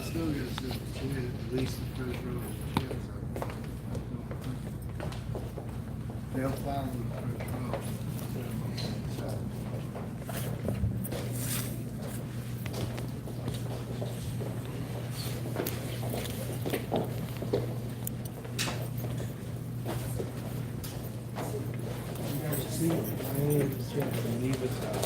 Still gets at least the first row of kids. They'll follow the first row. See, I ain't just gonna leave it out.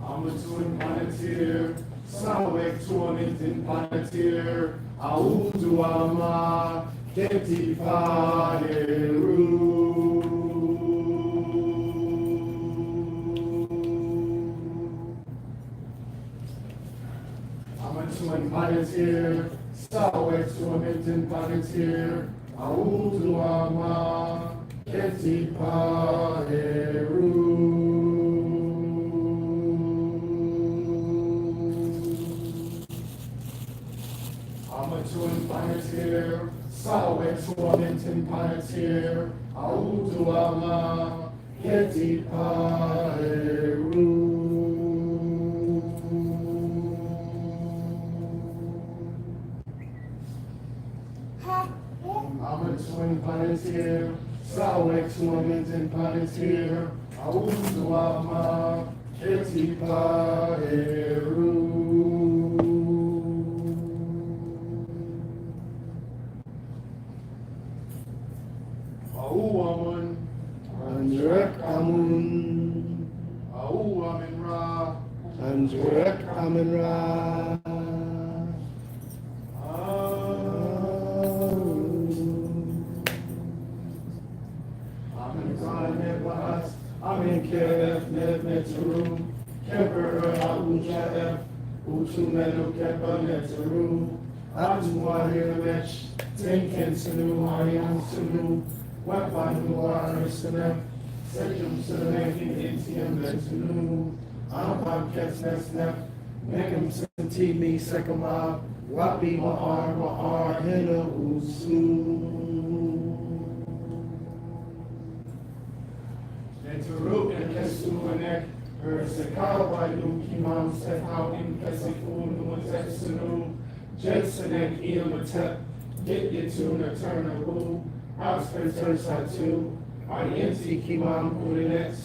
Amatun Panatir, Sawek Tuanitin Panatir, Audu Ama, Keti Paheru. Amatun Panatir, Sawek Tuanitin Panatir, Audu Ama, Keti Paheru. Amatun Panatir, Sawek Tuanitin Panatir, Audu Ama, Keti Paheru. Amatun Panatir, Sawek Tuanitin Panatir, Audu Ama, Keti Paheru. Auamun, Anjurek Amun, Auamin Ra, Anjurek Amun Ra. Amin Zan Nebas, Amin Kef Nev Netru, Keper Aujef, Utumenu Kepa Netru, Atuahir Mech, Tinken Sanu, Arian Sanu, Wapanu Aristanek, Sejum Sunakin Itium Netunu, Ampam Kesnesnef, Mekum Santimi Sekama, Wapi Ma'ar Hena Usu. Neturuk and Kesuanek, Ursakal by Lumkimam Sefau in Kesikun Mutsetsunu, Jetsanek Ilmatep, Get Yatuna Turnabu, Auspenser Satu, Arienti Kimam Kurinet,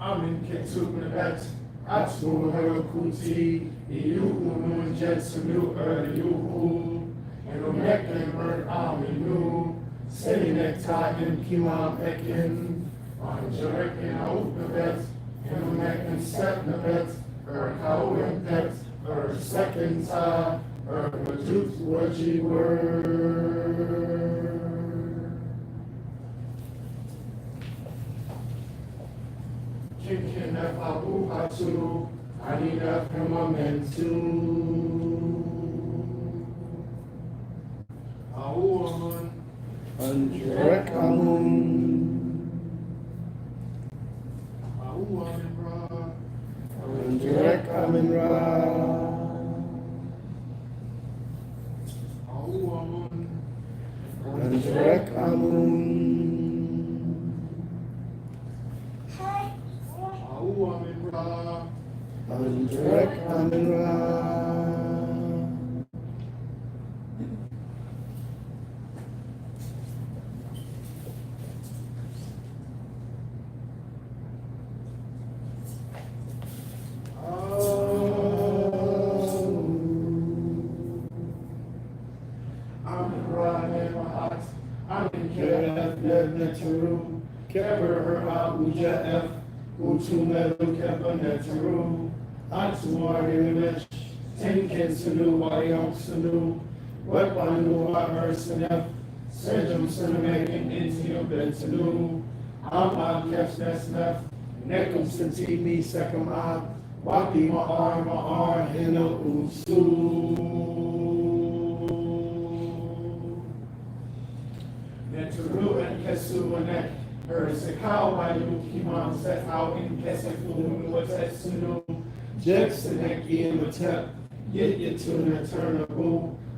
Amin Ketub Nebet, Atsu Herakuti, Iyuhun Jetsunu Yuhu, and Omek and Bert Aminu, Sedinek Tagan Kimam Ekin, Anjurek and Aupabet, and Omek and Setnabet, Kauempet, Second Ta, Majut Waji Word. Kinkin Abu Hatsuru, Anina firmamentu. Auaman. Anjurek amun. Auaman ra. Anjurek amin ra. Auaman. Anjurek amun. Auaman ra. Anjurek amin ra. Maat, Amin Keref Neturu, Keper Abuja F, Utumeru Kepa Neturu, Atuari Nimesh, Tenken Sunu Wayong Sunu, Wepanu Arsenef, Sejum Sunamegan Intio Bentanu, Amad Kefnesnef, Nekum Santimi Sekam Ab, Wapi Ma'ar Hino Usu. Neturu and Kesu Henek, Sakao Bayu Kimam set out in Kesefunu, Watetsunu, Jetsanek Ian Yet Yatuna Turnabu,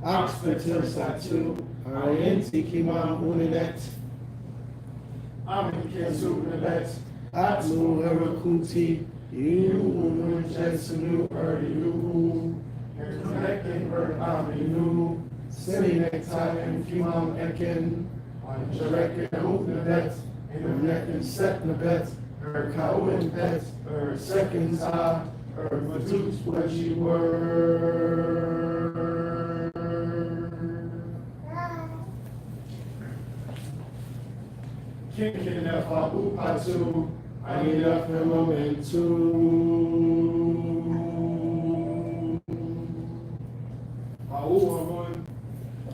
Oxford Satu, Arienti Kimam Uninet, Amin Kesu Nebet, Atmu Herakuti, you Jetsunu, you, and connecting her Aminu, Sitting Nektai and Kimam Eken. Anjarek and Openet, and Neck and Set Nebet, Kawin Bet, Second Ta, Madut what you were. Kinkin Abu Patu, I need a momentu. Auaman,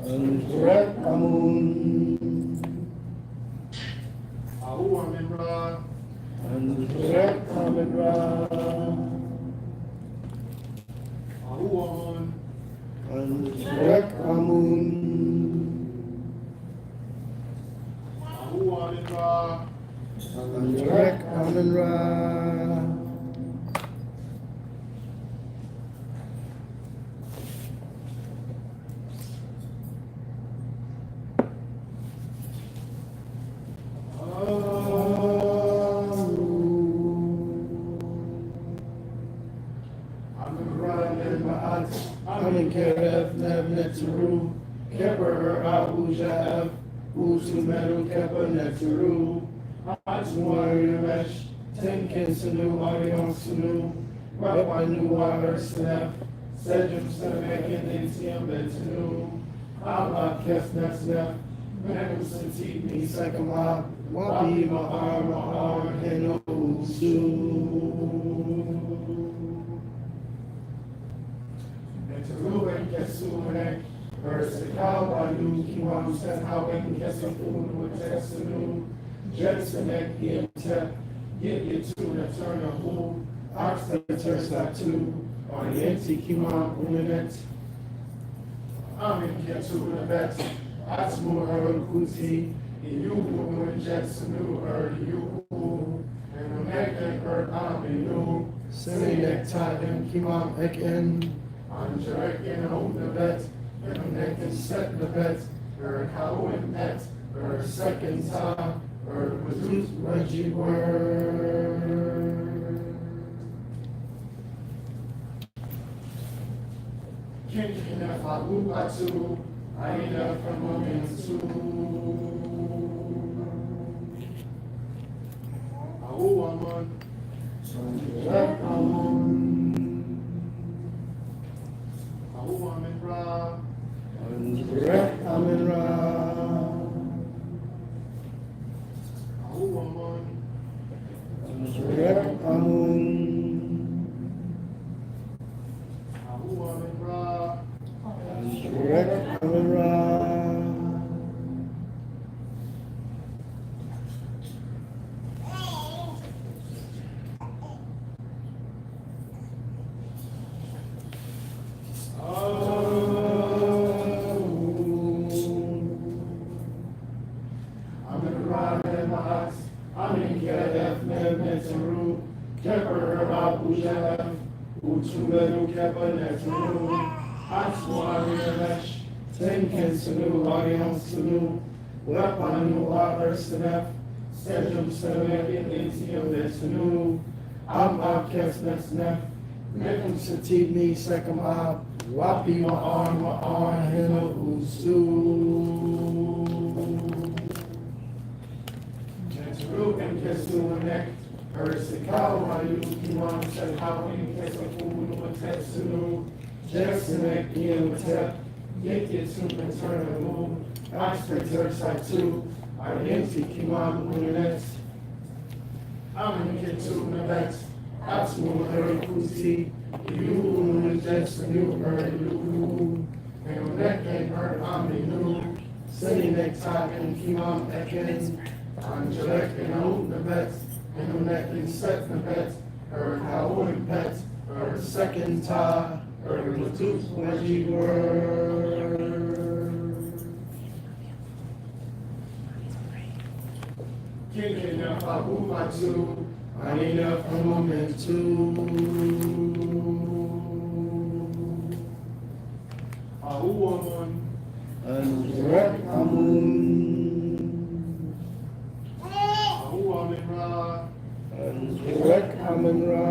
Anjarek Amun. Auaman ra. Anjurek amin ra. Auaman. Anjurek amun. Auaman ra. Anjurek amin ra. Amin Keref Neturu, Keper Abuja F, Utumeru Kepa Neturu, Atuari Nimesh, Tenken Sunu Wayong Sunu, Wepanu Arsenef, Sejum Sunamegan Intio Bentanu, Amad Kefnesnef, Nekum Santimi Sekam Ab, Wapi Ma'ar Hino Usu. Ruben Kesu Henek, Sakao Bayu Kimam set out in Kesefun with Jetsunu, Jetsanek Yet Yatuna Turnabu, Oxford Satu, Orienti Kimam Uninet, Amin Ketu Nebet, Atmu Herakuti, you Jetsunu you, and Henek and Aminu, Seminek Tadim Kimam Eken. Anjarek and Openet, and Neck and Set Nebet, Kawin Bet, Second Ta, Madut what you were. Kinkin Abu Patu, Aina Firmamentu. Auaman. Anjurek amun. Auaman ra. Anjurek amin ra. Auaman. Anjurek amun. Auaman ra. Anjurek amin ra. Ujalem, Utulenu Kepanetunu, Atsuarinesh, Tenken Sanu, Audience Sanu, Wepanu, Arsenef, Sejum Senekin, Etium Nesanu, Amab Kesnesnef, Mekum Satibni, Sekam Ab, Wapi Ma'an, Hina Usu. Jetaru and Kesu Henek, Ursikawa, Yukiwan, Sekau, and Kesafu, Tetsunu, Jexinek, Yemtep, Yekitsu, and Turnamu, Oxford, Satu, Arienti, Kiman, Munex, Amaniketu, Nevex, Atsu, Herikuti, Yu, Jetsanu, Yu, and Nek, and Her, Aminu, Seninek, Tak, and Kiman, Eken, Angelek, and Nevex, and Nek, and Set, Nevex, Her, How, and Pet, Her, Second Ta, Her, Latus, Waji, Word. Kingina Fabumatu, Anina Famumentu, Ahuaman, Anurek Amun, Ahuaminra, Anurek Amunra,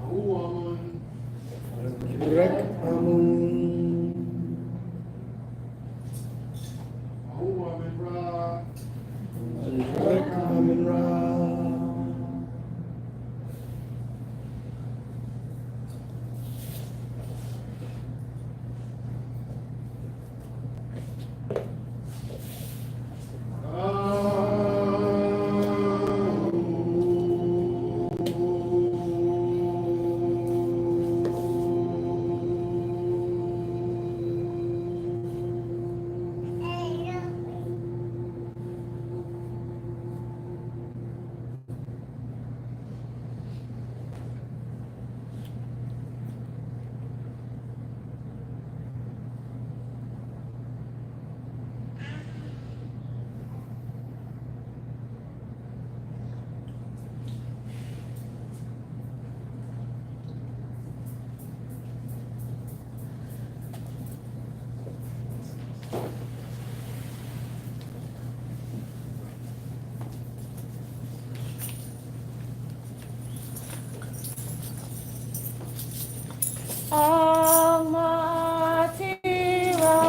Ahuaman, Anurek Amun, Ahuaminra, Anurek Amunra, Almighty Ra,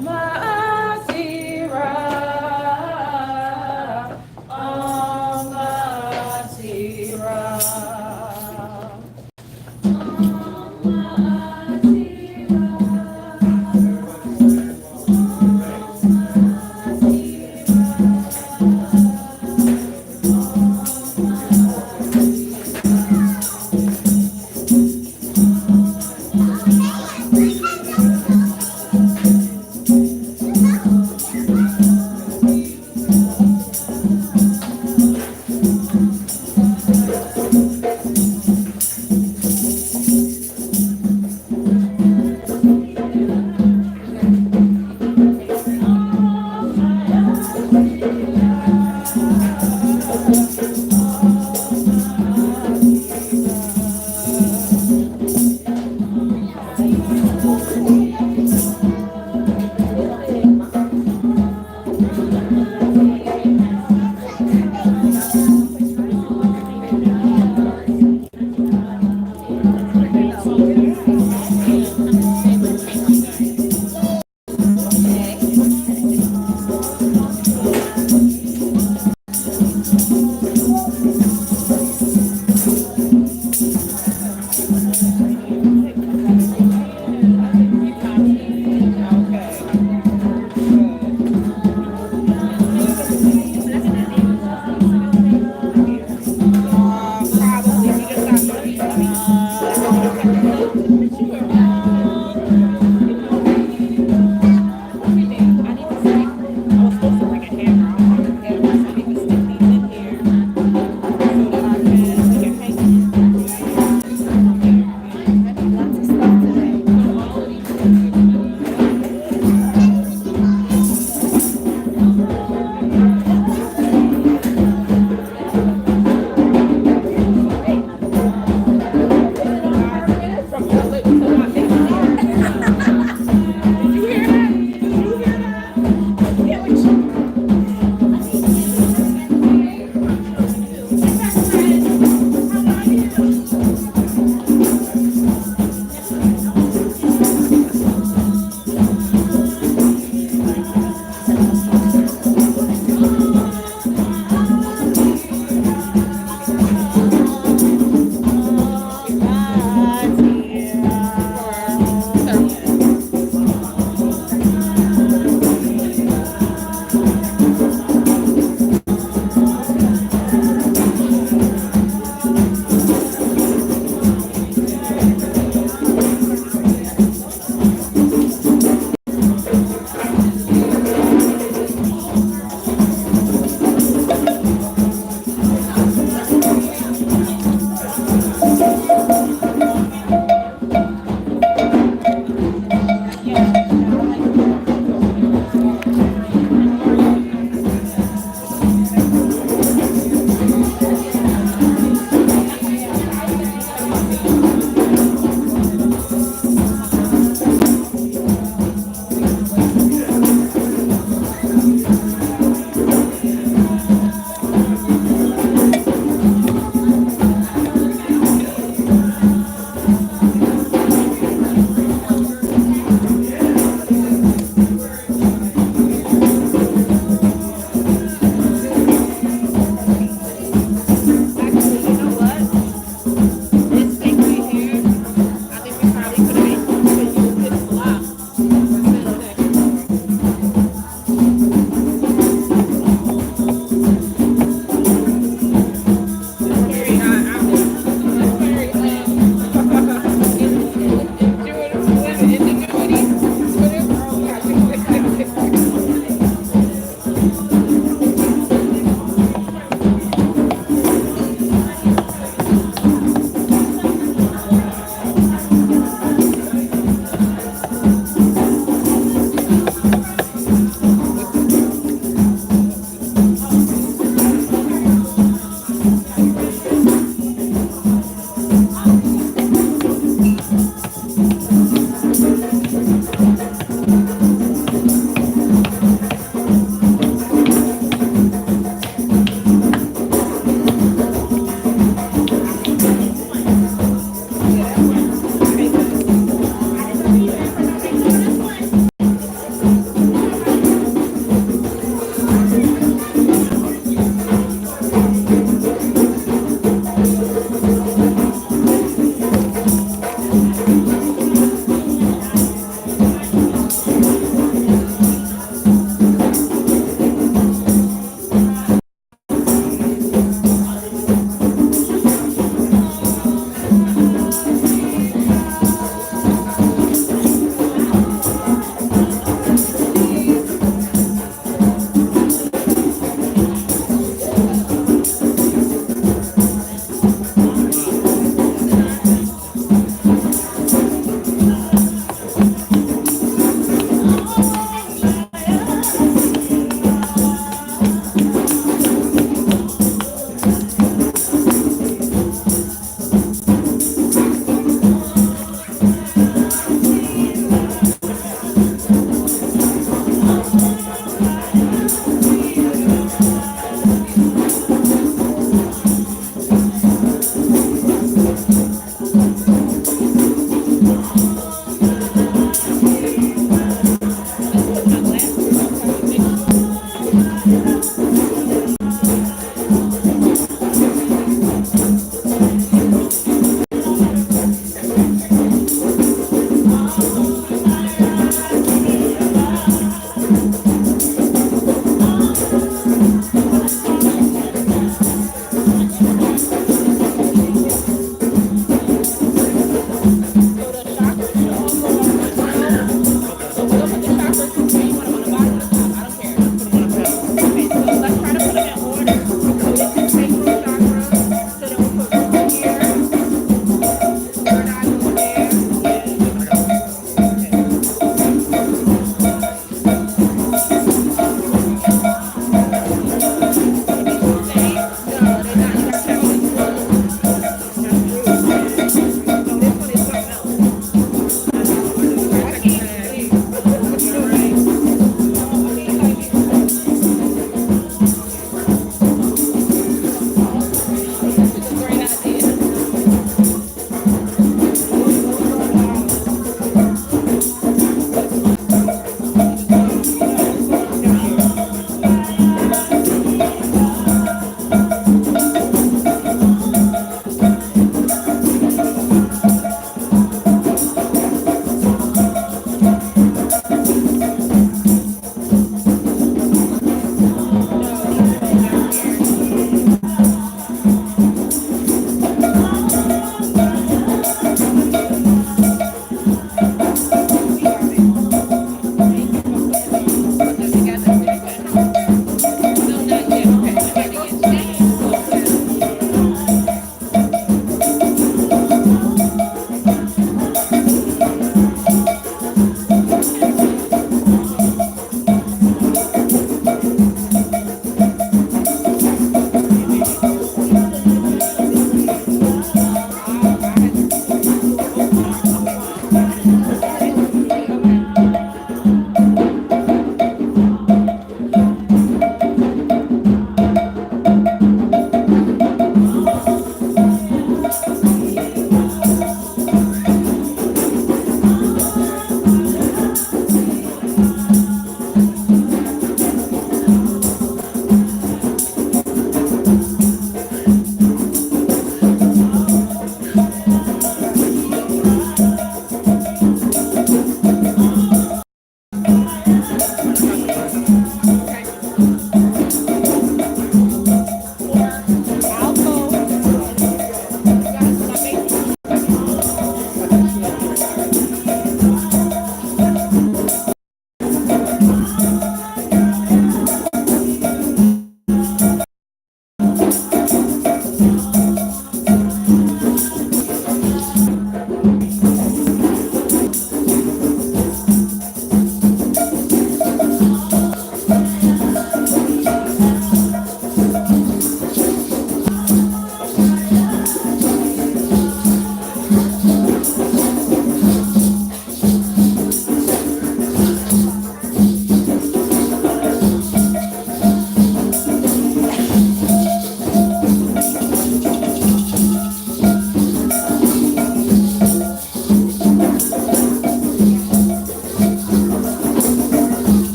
Mighty Ra, Almighty Ra, Almighty Ra,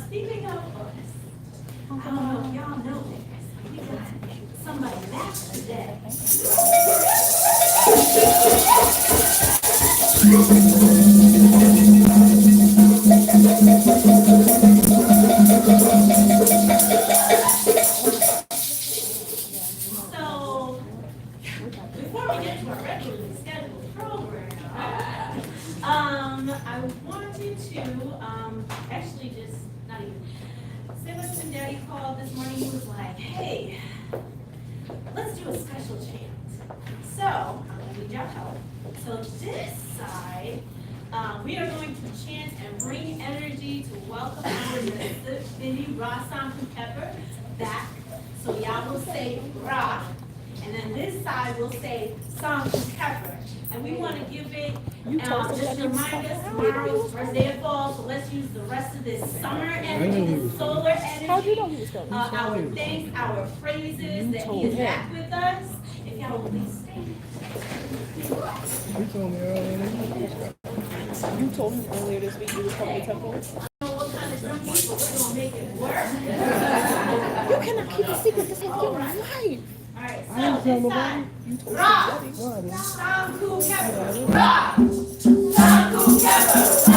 speaking of us, I don't know if y'all know this, we got somebody back today. So, before we get to our regularly scheduled program, I wanted to, actually just, not even, Silas and Daddy called this morning, he was like, hey, let's do a special chant. So, I'm gonna need y'all help. So this side, we are going to chant and bring energy to welcome our Mississippi Rasan Pepper back. So y'all will say Ra, and then this side will say Sam Pepper. And we want to give it, just remind us tomorrow's first day of fall, so let's use the rest of this summer energy, this solar energy. Our thanks, our praises that he is back with us. If y'all will please stand. You told me earlier. You told him earlier this week you was coming to temple. I don't know what kind of drum beat, but we're gonna make it work. You cannot keep a secret this whole your life. All right, I didn't so tell this nobody. side. You told Ra, somebody. Sam Cool Kepper. Ra, Sam Cool Kepper. Ra.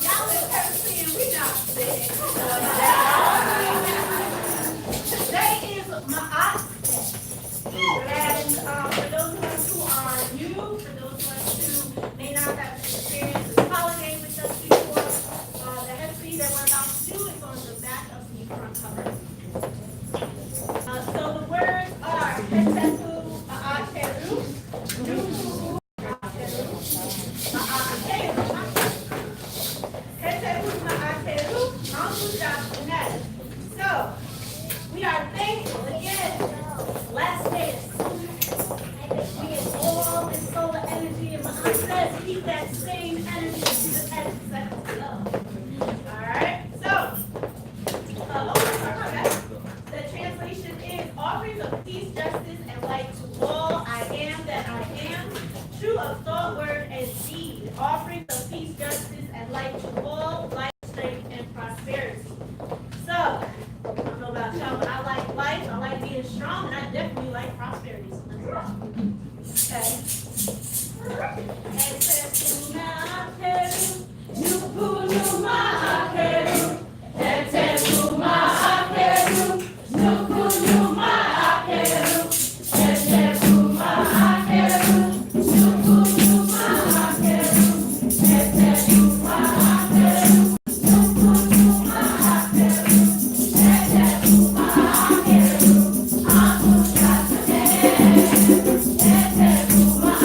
Y'all in Tennessee, we not sick. Come on now. Today is Maat. And for those of us who are new, for those of us who may not have experienced this holiday with us before, the recipe that we're about to do is on the back of the front cover. So the words are Heteku Ma'ateru, Nuku Ma'ateru, Ma'ateru, Heteku Ma'ateru, Mangu. So, we are thankful again. Last day is we get all this solar energy, and my aunt says keep that same energy to the end second flow. Alright, so the translation is offerings of peace, justice, and light to all. I am that I am, true of thought, word, and deed. Offerings of peace, justice, and light to all, life, strength, and prosperity. So, I don't know about y'all, but I like life, I like being strong, and I definitely like prosperity. So let's go. Okay. And says, Numakeru, Nuku Numakeru, Ete Numakeru, Nuku Numakeru, Ete Numakeru, Nuku Numakeru, Ete Numakeru, Nuku Numakeru, Ete Numakeru, Aku Katane, Ete Numakeru,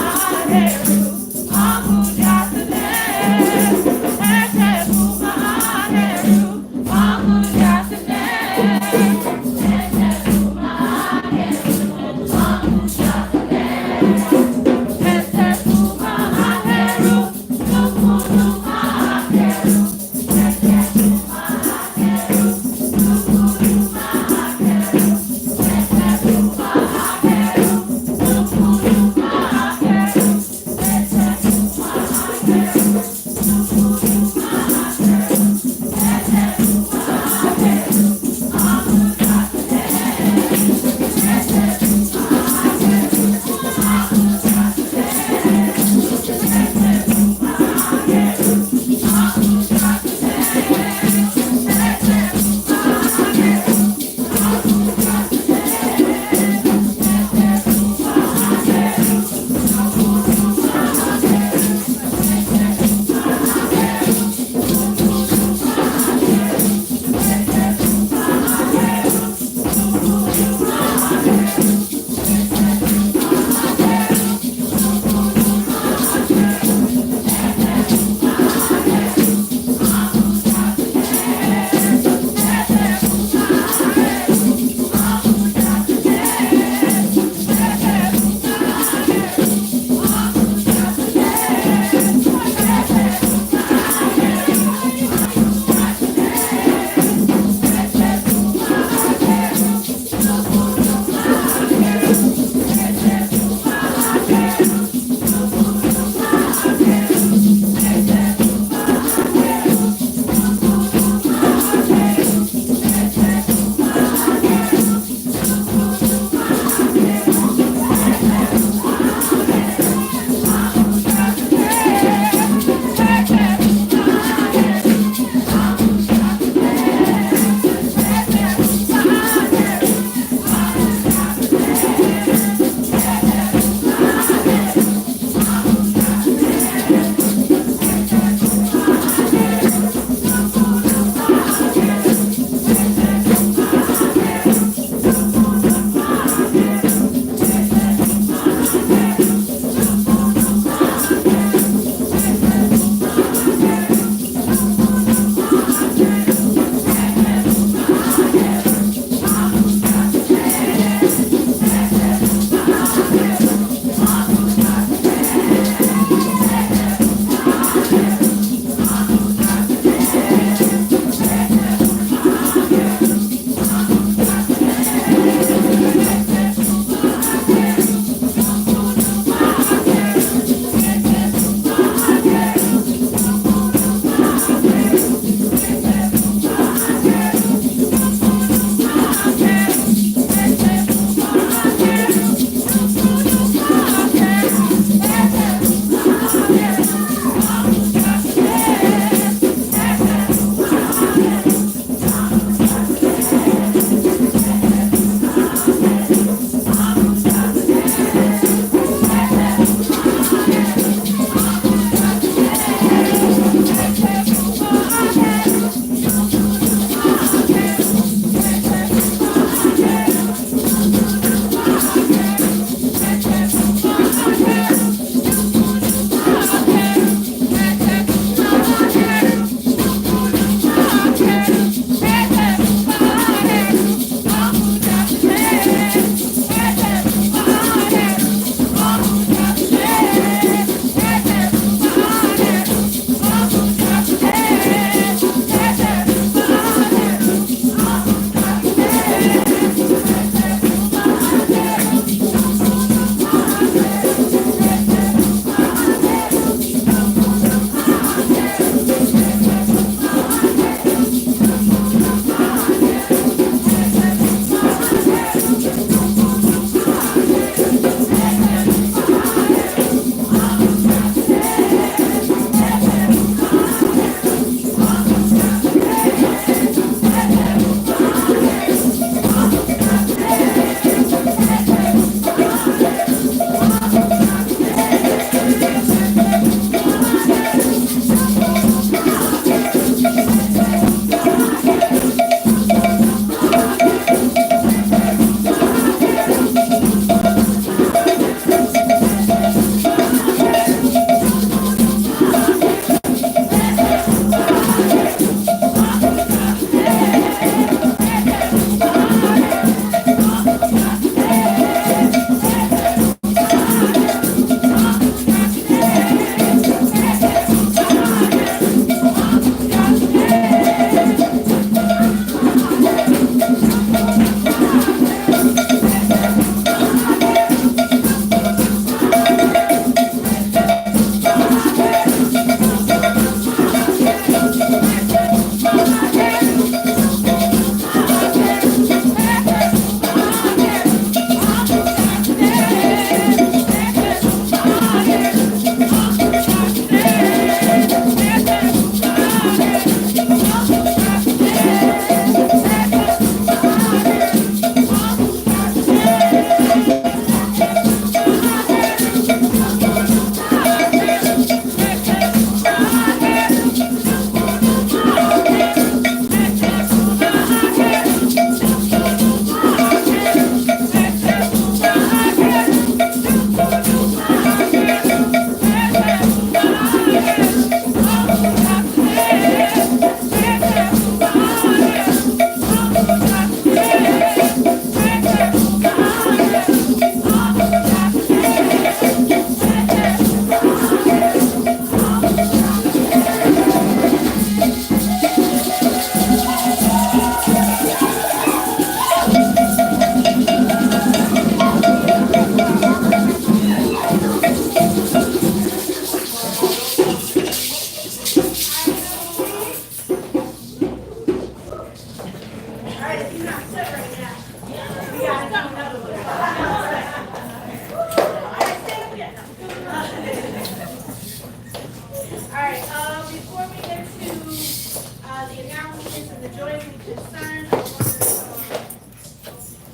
concern, I want to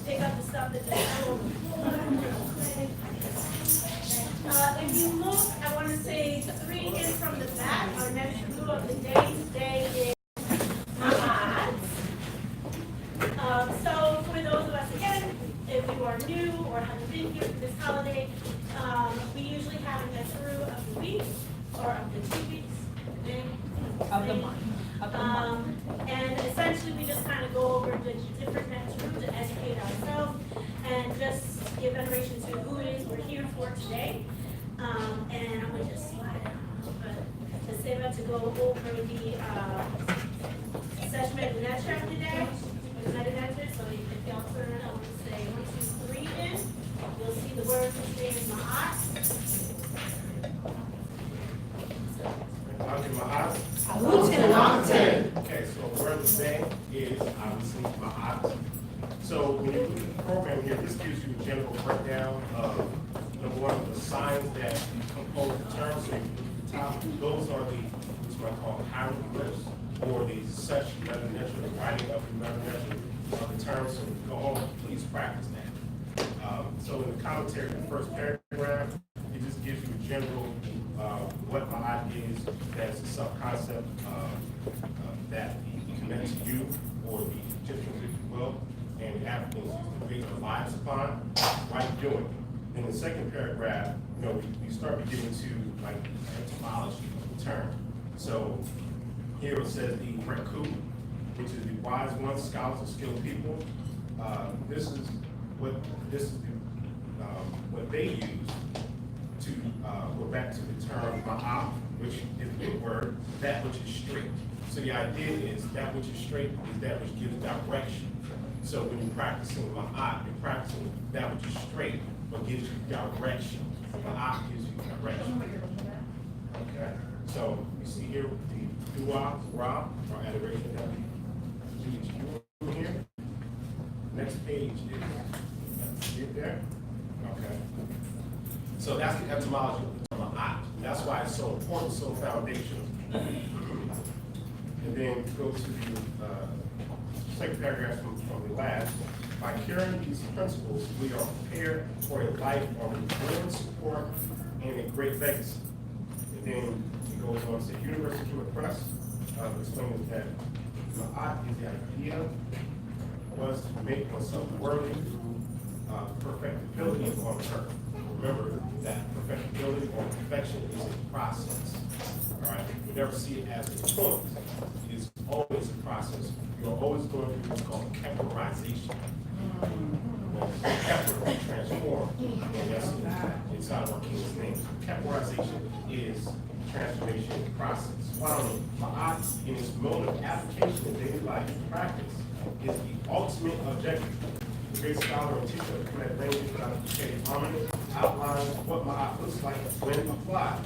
pick up the stuff that's on the floor. If you look, I want to say 3 in from the back. Our next clue of the day today is Maat. So for those of us, again, if you are new or haven't been here for this holiday, we usually have a through of the week or of the 2 weeks. Of the month. And essentially we just kind of go over the different next through to educate ourselves and just give veneration to who it is we're here for today. And I'm going to just slide down a little bit to save up to go over the session Medinatra today. So if y'all turn, I want to say 1, 2, 3 in. You'll see the word for today is Maat. Okay, so the word of the day is obviously Maat. So when you look at the program here, this gives you a general breakdown of number one, the signs that compose the term. So you look at the top, those are the what I call hieroglyphs or the such metonymy, the writing of the metonymy of the term. So go home, please practice that. So in the commentary, the first paragraph, it just gives you a general what Maat is, that's a sub-concept that the connects to you or the Egyptians, if you will, and the Africans to base their lives upon. Why you doing? In the second paragraph, we start beginning to like etymology of the term. So here it says the Reku, which is the wise ones, scholars, or skilled people. This is what they use to go back to the term Maat, which is a big word, that which is straight. So the idea is that which is straight is that which gives direction. So when you're practicing Maat, you're practicing that which is straight, but gives you direction. Maat gives you direction. Okay. So you see here the dua, ra, or adoration that we do here. Next page is, see it there? Okay. So that's the etymology of the term Maat. That's why it's so important, so foundational. And then go to the second paragraph from the last. By carrying these principles, we are prepared for a life of enduring support and a great legacy. And then it goes on to say, University of Press explains that Maat is the idea was to make oneself worthy through perfectibility on earth. Remember that perfectibility or perfection is a process. All right, we never see it as a point. It's always a process. You're always going through what's called capillarization. Kepler, transform. And that's inside of our King's name. So capillarization is transformation process. Finally, Maat, in its mode of application in daily life practice, is the ultimate objective. The great scholar and teacher of the correct language, Dr. K. Harmon, outlines what Maat looks like when applied.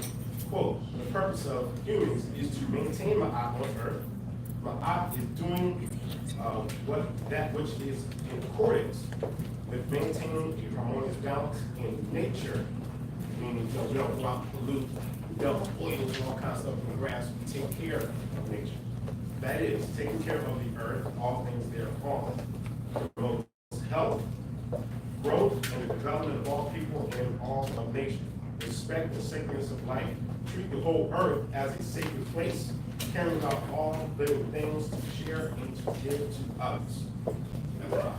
Quote, the purpose of humans is to maintain Maat on earth. Maat is doing that which is in accordance with maintaining a harmonious balance in nature, meaning we don't go out and pollute, we don't oil all kinds of stuff in the grass, we take care of nature. That is, taking care of the earth, all things thereon, promotes health, growth, and the development of all people and all of nature. Respect the sacredness of life. Treat the whole earth as a sacred place, caring about all living things to share and to give to others. That's all.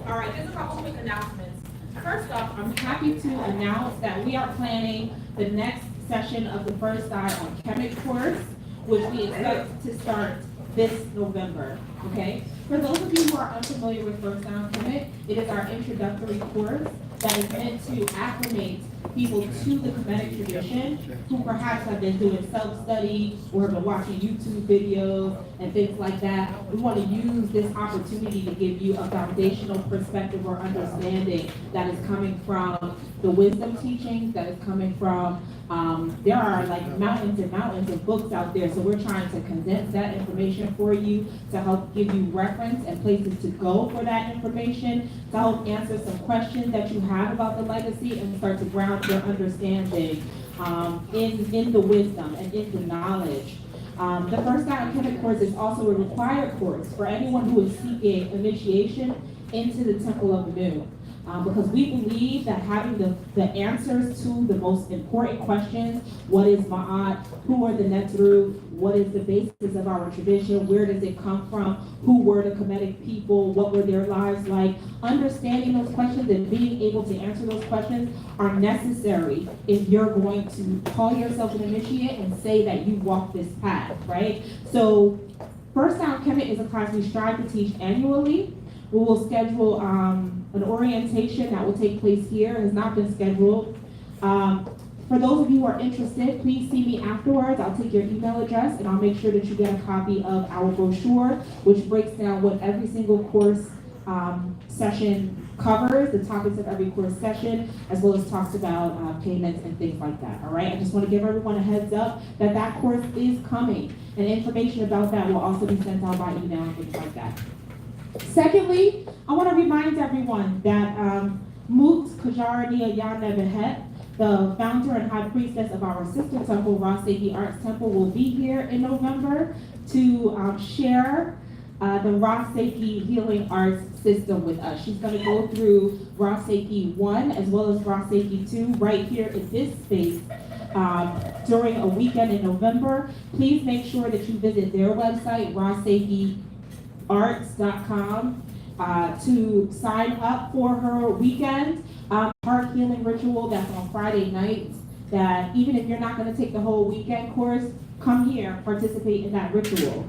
All right, just a couple quick announcements. First off, I'm happy to announce that we are planning the next session of the First Eye on Chemic course, which we expect to start this November, okay? For those of you who are unfamiliar with First Eye on Chemic, it is our introductory course that is meant to acclimate people to the Kemetic tradition who perhaps have been doing self-study or have been watching YouTube videos and things like that. We want to use this opportunity to give you a foundational perspective or understanding that is coming from the wisdom teachings, that is coming from, there are like mountains and mountains of books out there, so we're trying to condense that information for you to help give you reference and places to go for that information, to help answer some questions that you have about the legacy and start to ground your understanding in the wisdom and in the knowledge. The First Guide on Kemet course is also a required course for anyone who is seeking initiation into the Temple of Nu. Because we believe that having the answers to the most important questions, what is Maat, who are the Netru, what is the basis of our tradition, where does it come from, who were the Kemetic people, what were their lives like, understanding those questions and being able to answer those questions are necessary if you're going to call yourself an initiate and say that you walk this path, right? So First Time Kemet is a class we strive to teach annually. We will schedule an orientation that will take place here. It has not been scheduled. For those of you who are interested, please see me afterwards. I'll take your email address and I'll make sure that you get a copy of our brochure, which breaks down what every single course session covers, the topics of every course session, as well as talks about payments and things like that, all right? I just want to give everyone a heads up that that course is coming, and information about that will also be sent out by email and things like that. Secondly, I want to remind everyone that Maat Kajarania Yanebehet, the founder and high priestess of our sister temple, Ra Seiki Arts Temple, will be here in November to share the Ra Seiki Healing Arts system with us. She's going to go through Ra Seiki 1 as well as Ra Seiki 2 right here in this space during a weekend in November. Please make sure that you visit their website, raseikiarts.com, to sign up for her weekend heart healing ritual that's on Friday nights, that even if you're not going to take the whole weekend course, come here, participate in that ritual.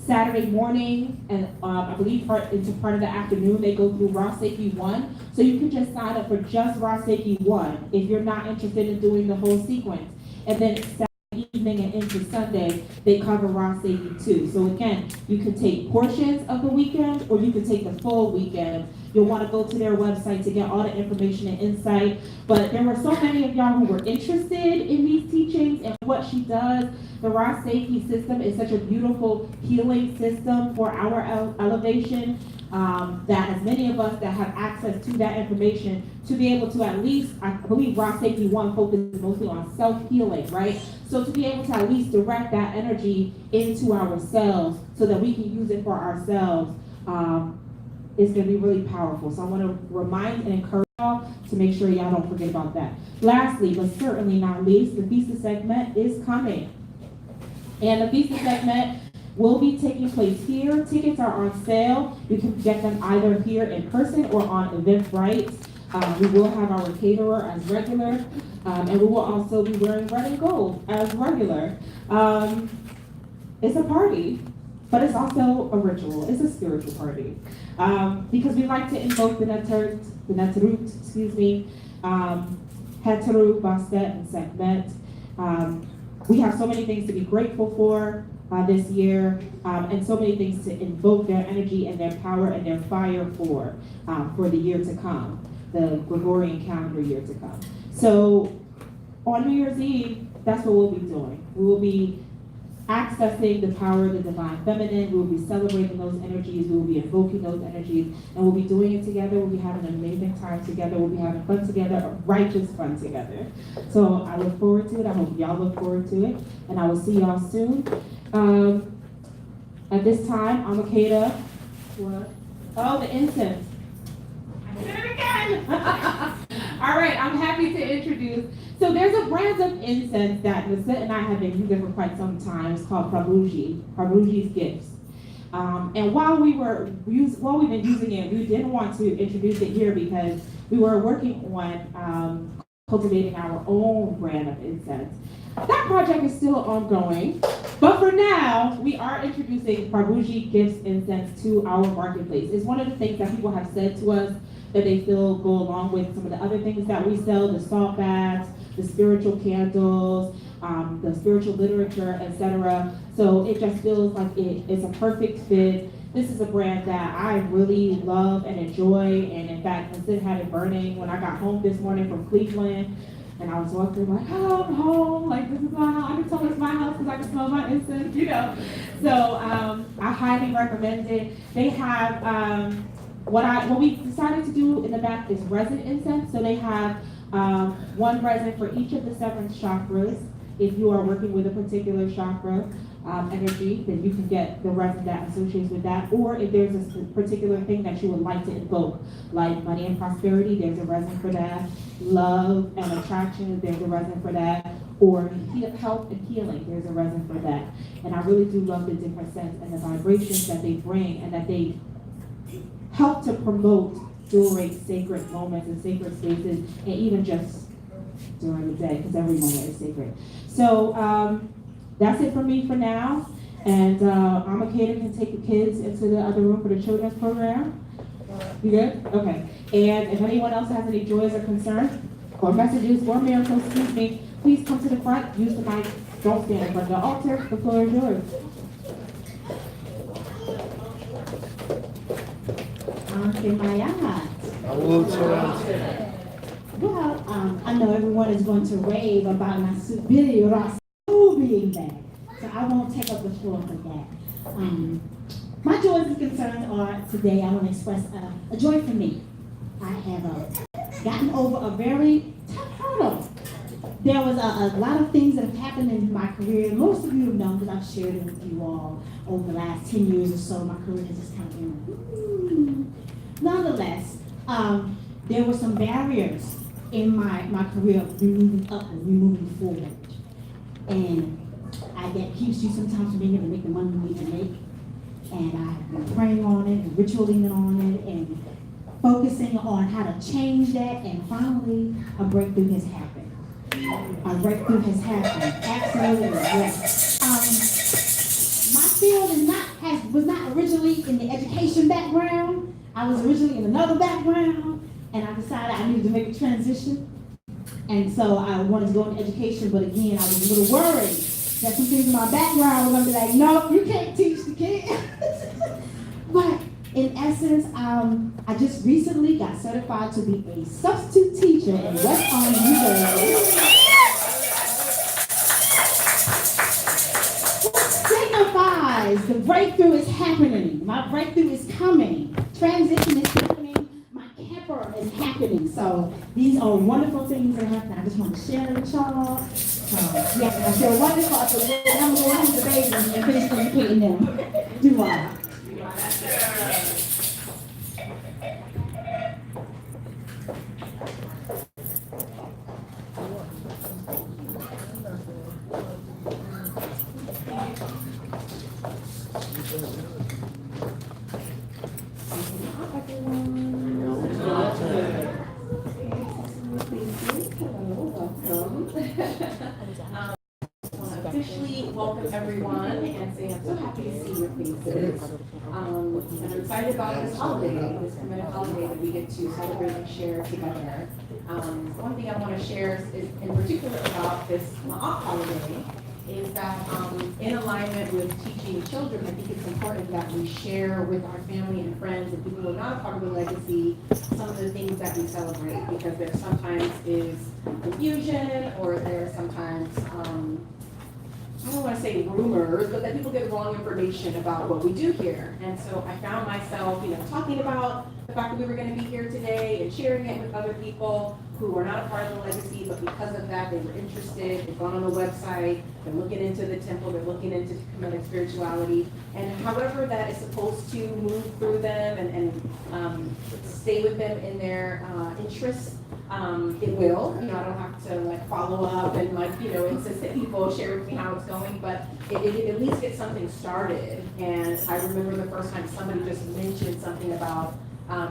Saturday morning, and I believe into part of the afternoon, they go through Ra Seiki 1. So you can just sign up for just Ra Seiki 1 if you're not interested in doing the whole sequence. And then Saturday evening and into Sunday, they cover Ra Seiki 2. So again, you can take portions of the weekend or you can take the full weekend. You'll want to go to their website to get all the information and insight. But there were so many of y'all who were interested in these teachings and what she does. The Ra Seiki system is such a beautiful healing system for our elevation, that as many of us that have access to that information to be able to at least, I believe Ra Seiki 1 focuses mostly on self-healing, right? So to be able to at least direct that energy into ourselves so that we can use it for ourselves, is going to be really powerful. So I want to remind and encourage y'all to make sure y'all don't forget about that. Lastly, but certainly not least, the Visa segment is coming. And the Visa segment will be taking place here. Tickets are on sale. You can get them either here in person or on Eventbrite. We will have our caterer as regular, and we will also be wearing red and gold as regular. It's a party, but it's also a ritual. It's a spiritual party. Because we like to invoke the Neterut, Heteru, Bastet, and Sekhmet. We have so many things to be grateful for this year, and so many things to invoke their energy and their power and their fire for the year to come, the Gregorian calendar year to come. So on New Year's Eve, that's what we'll be doing. We will be accessing the power of the divine feminine. We will be celebrating those energies. We will be invoking those energies, and we'll be doing it together. We'll be having an amazing time together. We'll be having fun together, righteous fun together. So I look forward to it. I hope y'all look forward to it, and I will see y'all soon. At this time, I'm Makeda. What? Oh, the incense. I did it again. All right, I'm happy to introduce. So there's a brand of incense that Nasa and I have been using for quite some time. It's called Prabhuji's Gifts. And while we've been using it, we didn't want to introduce it here because we were working on cultivating our own brand of incense. That project is still ongoing, but for now, we are introducing Prabhuji Gifts incense to our marketplace. It's one of the things that people have said to us that they feel go along with some of the other things that we sell, the salt baths, the spiritual candles, the spiritual literature, etc. So it just feels like it's a perfect fit. This is a brand that I really love and enjoy, and in fact, Sid had it burning when I got home this morning from Cleveland, and I was walking like, oh, I'm home, like this is my house. I can tell it's my house because I can smell my incense, you know. So I highly recommend it. They have what we decided to do in the back is resin incense. So they have one resin for each of the 7 chakras. If you are working with a particular chakra energy, then you can get the resin that associates with that. Or if there's a particular thing that you would like to invoke, like money and prosperity, there's a resin for that. Love and attraction, there's a resin for that. Or health and healing, there's a resin for that. And I really do love the different scents and the vibrations that they bring and that they help to promote during sacred moments and sacred spaces, and even just during the day, because every moment is sacred. So that's it for me for now. And Armacator can take the kids into the other room for the children's program. You good? Okay. And if anyone else has any joys or concerns, or messages, or miracles, excuse me, please come to the front, use the mic, don't stand in front of the altar, the floor is yours. Well, I know everyone is going to rave about my video being back, so I won't take up the floor for that. My joys and concerns are today I want to express a joy for me. I have gotten over a very tough hurdle. There was a lot of things that have happened in my career. Most of you have known because I've shared it with you all over the last 10 years or so. My career has just kind of been, Nonetheless, there were some barriers in my career of moving up and moving forward. And that keeps you sometimes from being able to make the money you need to make. And I've been praying on it and ritualing on it and focusing on how to change that, and finally a breakthrough has happened. A breakthrough has happened. Absolutely, yes. My field was not originally in the education background. I was originally in another background, and I decided I needed to make a transition. And so I wanted to go into education, but again, I was a little worried that some things in my background were going to be like, no, you can't teach the kid. But in essence, I just recently got certified to be a substitute teacher in West Palm, New Jersey. Signifies the breakthrough is happening. My breakthrough is coming. Transition is happening. My camper is happening. So these are wonderful things that happen. I just want to share with y'all. Yeah, I feel wonderful. I'm going to the baby and finish educating them. Do I? Officially welcome everyone and say I'm so happy to see your faces. And I'm excited about this holiday, this committed holiday that we get to celebrate and share together. One thing I want to share is in particular about this Maat holiday is that in alignment with teaching children, I think it's important that we share with our family and friends and people who are not a part of the legacy some of the things that we celebrate, because there sometimes is confusion, or there sometimes I don't want to say rumors, but that people get wrong information about what we do here. And so I found myself, talking about the fact that we were going to be here today and sharing it with other people who are not a part of the legacy, but because of that, they were interested. They've gone on the website, they're looking into the temple, they're looking into Kemetic spirituality, and however that is supposed to move through them and stay with them in their interests. It will. I don't have to follow up and insist that people share with me how it's going, but it at least gets something started. And I remember the first time somebody just mentioned something about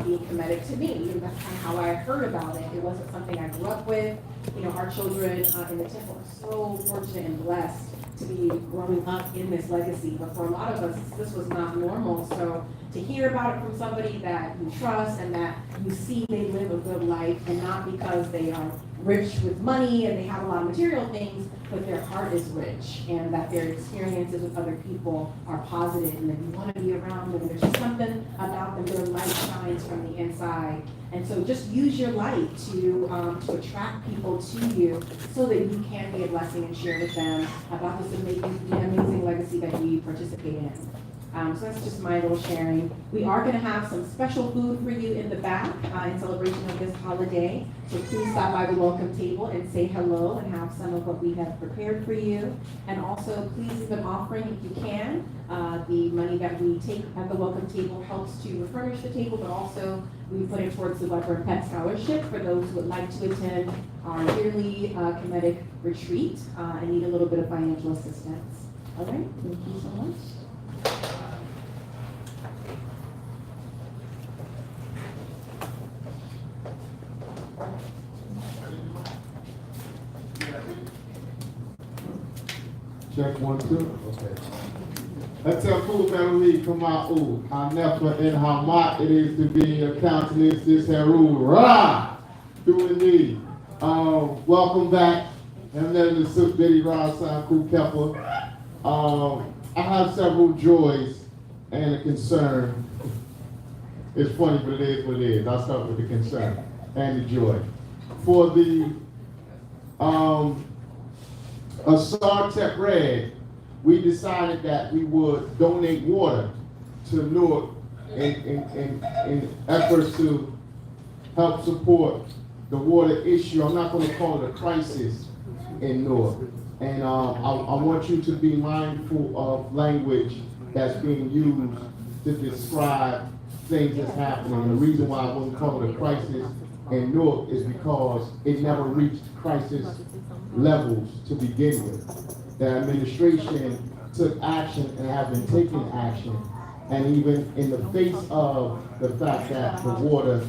being Kemetic to me. That's kind of how I heard about it. It wasn't something I grew up with. Our children in the temple are so fortunate and blessed to be growing up in this legacy. But for a lot of us, this was not normal. So to hear about it from somebody that you trust and that you see they live a good life, and not because they are rich with money and they have a lot of material things, but their heart is rich, and that their experiences with other people are positive, and that you want to be around them. There's just something about them, their light shines from the inside. And so just use your light to attract people to you so that you can be a blessing and share with them about this amazing legacy that we participate in. So that's just my little sharing. We are going to have some special food for you in the back in celebration of this holiday. So please stop by the welcome table and say hello and have some of what we have prepared for you. And also please leave an offering if you can. The money that we take at the welcome table helps to refurnish the table, but also we put it towards the Weber Pet Scholarship for those who would like to attend our yearly comedic retreat and need a little bit of financial assistance. All right, thank you so much. Check 1, 2. Okay. Let's tell cool family, come out, ooh, how never and how Maat it is to be in your countenance, this Heru, rah, through the knee. Welcome back. I'm letting the Suk Biddy Rah San Ku Kepper. I have several joys and a concern. It's funny, but it is what it is. I'll start with the concern and the joy. For the Sartec Red, we decided that we would donate water to Newark in efforts to help support the water issue. I'm not going to call it a crisis in Newark. And I want you to be mindful of language that's being used to describe things that's happening. The reason why I wouldn't call it a crisis in Newark is because it never reached crisis levels to begin with. The administration took action and have been taking action, and even in the face of the fact that the water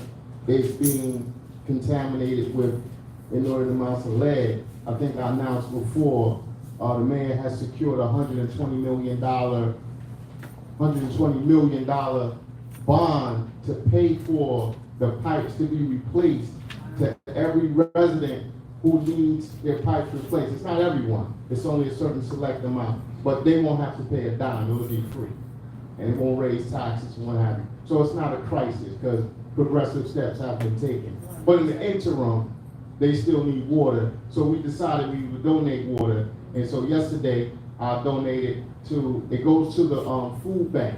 is being contaminated with inordinate amounts of lead, I think I announced before, the mayor has secured a $120 million bond to pay for the pipes to be replaced to every resident who needs their pipes replaced. It's not everyone, it's only a certain select amount, but they won't have to pay a dime, it'll be free. And it won't raise taxes and what have you. So it's not a crisis because progressive steps have been taken. But in the interim, they still need water. So we decided we would donate water. And so yesterday, I donated to, it goes to the food bank.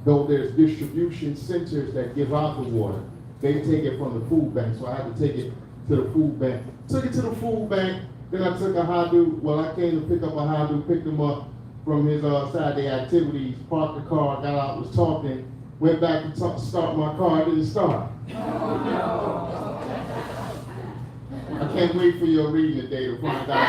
Though there's distribution centers that give out the water, they take it from the food bank. So I had to take it to the food bank. Took it to the food bank, then I took a Hadu, I came to pick up a Hadu, picked him up from his Saturday activities, parked the car, got out, was talking, went back to start my car, it didn't start. I can't wait for your reading today to find out.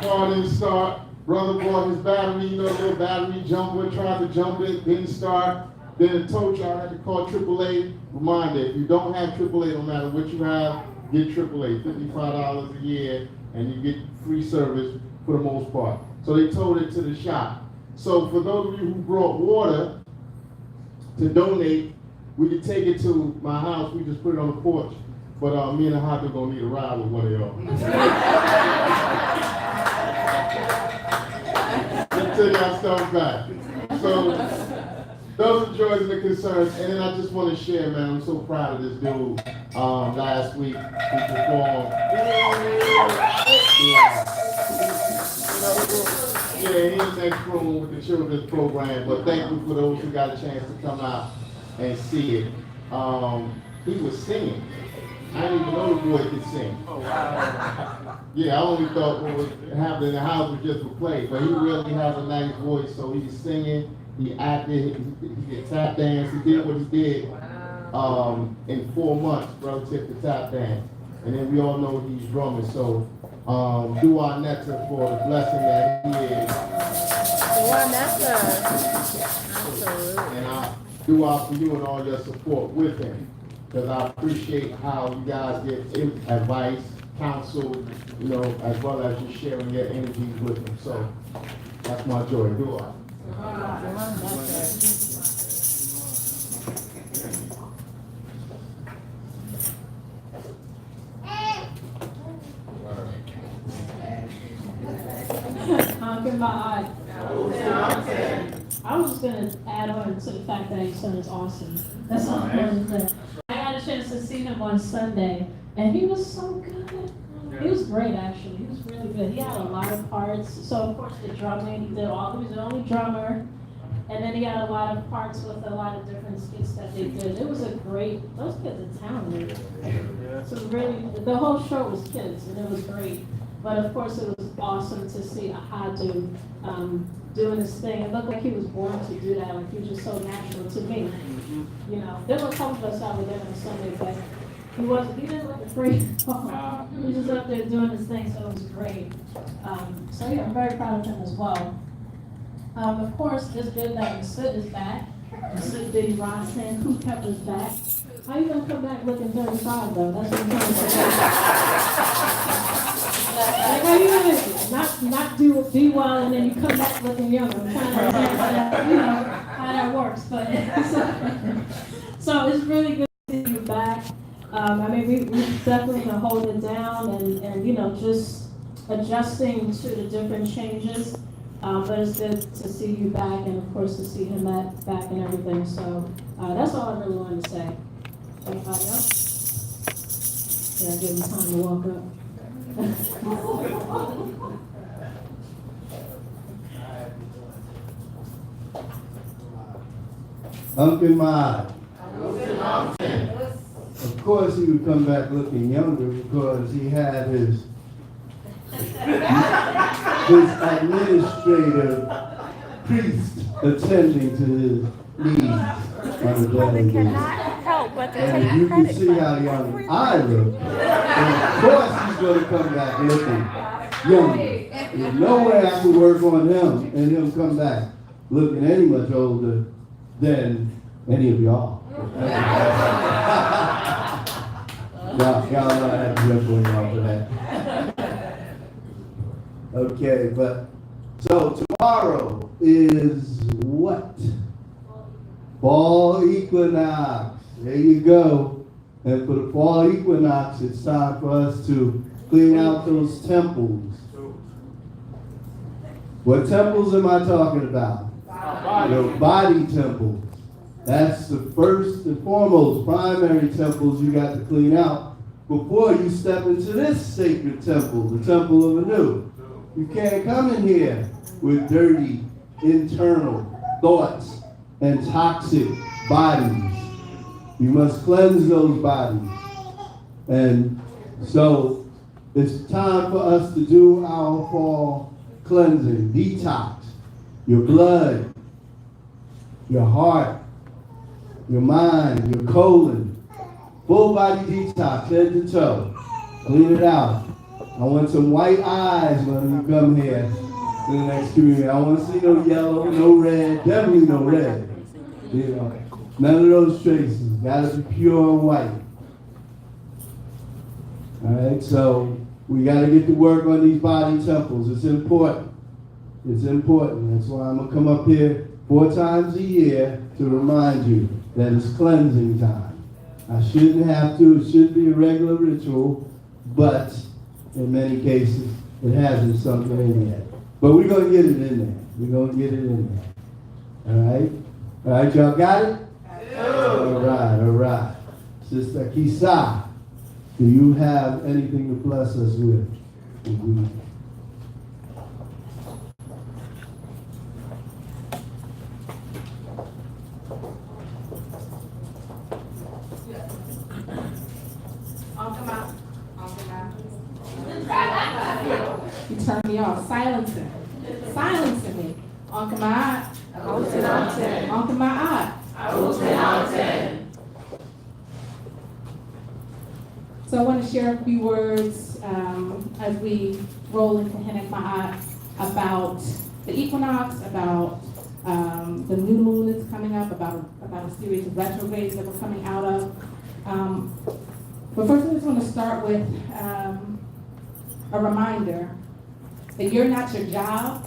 Car didn't start, brother bought his battery, you know, little battery jumper, tried to jump it, didn't start. Then I told you I had to call AAA. Reminder, if you don't have AAA, no matter what you have, get AAA, $55 a year, and you get free service for the most part. So they towed it to the shop. So for those of you who brought water to donate, we could take it to my house, we just put it on the porch. But me and the hot dog gonna need a ride with one of y'all. Let's take our stuff back. So those are joys and the concerns, and then I just want to share, man, I'm so proud of this dude. Last week, he performed. Yeah, he's next room with the children's program, but thank you for those who got a chance to come out and see it. He was singing. I didn't even know the boy could sing. Yeah, I only thought what was happening in the house was just for play, but he really has a nice voice, so he was singing. He acted, he did tap dance, he did what he did in 4 months relative to tap dance. And then we all know he's drumming, so do our Netta for the blessing that he is. Do our Netta. Absolutely. And I do our for you and all your support with him. Because I appreciate how you guys get advice, counsel, you know, as well as you sharing your energies with him. So that's my joy. Do I? Uncle Maat. I was just gonna add on to the fact that his son is awesome. That's all I wanted to say. I had a chance to see him on Sunday, and he was so good. He was great, actually. He was really good. He had a lot of parts. So of course the drumming, he was the only drummer. And then he had a lot of parts with a lot of different skits that they did. It was a great, those kids are talented. So really, the whole show was kids, and it was great. But of course, it was awesome to see Ahadu doing his thing. It looked like he was born to do that. Like he was just so natural to me. You know, there were a couple of us out with him on Sunday, but he didn't look afraid. He was just up there doing his thing, so it was great. So yeah, I'm very proud of him as well. Of course, it's good that Masood is back. Masood Diddy Ronson, Who Pepper's back. How you gonna come back looking 35 though? That's what I'm trying to say. Like how you gonna not do well and then you come back looking younger. I'm trying to understand, you know, how that works. But so it's really good to see you back. I mean, we definitely gonna hold it down and you know just adjusting to the different changes. But it's good to see you back and of course to see him back and everything. So that's all I really wanted to say. Anybody else? Yeah, give him time to walk up. Uncle Maat. Of course he would come back looking younger because he had his administrative priest attending to his needs on a daily basis. Help but to And take you can credit see for how young I look. And of course he's going to come back looking younger. There's no way I could work on him and him come back looking any much older than any of y'all. Y'all know I have to jump on y'all for that. Okay, but so tomorrow is what? Fall equinox. There you go. And for the fall equinox, it's time for us to clean out those temples. What temples am I talking about? Your body temples. That's the first and foremost primary temples you got to clean out before you step into this sacred temple, the temple of Anu. You can't come in here with dirty internal thoughts and toxic bodies. You must cleanse those bodies. And so it's time for us to do our fall cleansing, detox. Your blood, your heart, your mind, your colon, full body detox, head to toe. Clean it out. I want some white eyes when you come here to the next community. I want to see no yellow, no red, definitely no red. You know, none of those traces. Gotta be pure white. All right, so we gotta get to work on these body temples. It's important. It's important. That's why I'm gonna come up here 4 times a year to remind you that it's cleansing time. I shouldn't have to. It should be a regular ritual, but in many cases, it hasn't sunk in yet. But we're going to get it in there. We're going to get it in there. All right? All right, y'all got it? All right. Sister Kisa, do you have anything to bless us with? You turned me off. Silencing me. Uncle Maat. Uncle Maat. So I want to share a few words as we roll into Henek Maat about the equinox, about the new moon that's coming up, about a series of retrogrades that we're coming out of. But first I just want to start with a reminder that you're not your job,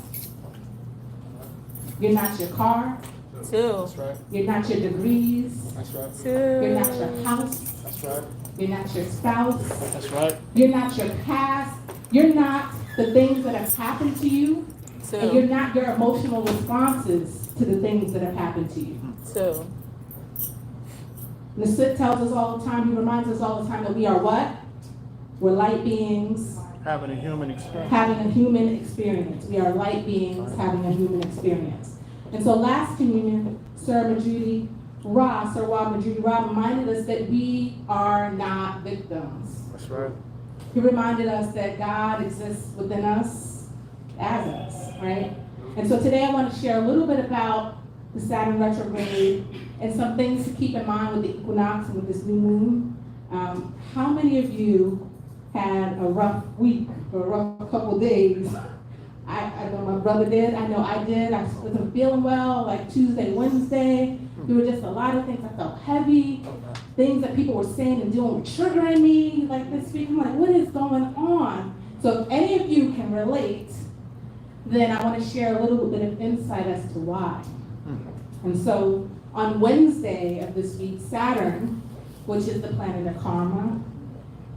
you're not your car, That's right. you're not your degrees, That's right. you're not your house, That's right. you're not your spouse, That's right. you're not your past, you're not the things that have happened to you, And you're not your emotional responses to the things that have happened to you. Two. Nasut tells us all the time, he reminds us all the time that we are what? We're light beings Having a human experience. having a human experience. We are light beings having a human experience. And so last communion, Sir Majudi Ra Majudi Ra reminded us that we are not victims. That's right. He reminded us that God exists within us as us, right? And so today I want to share a little bit about the Saturn retrograde and some things to keep in mind with the equinox and with this new moon. How many of you had a rough week or a rough couple days? I know my brother did, I know I did. I wasn't feeling well, like Tuesday, Wednesday. There were just a lot of things. I felt heavy. Things that people were saying and doing were triggering me like this week. I'm like, what is going on? So if any of you can relate, then I want to share a little bit of insight as to why. And so on Wednesday of this week, Saturn, which is the planet of karma,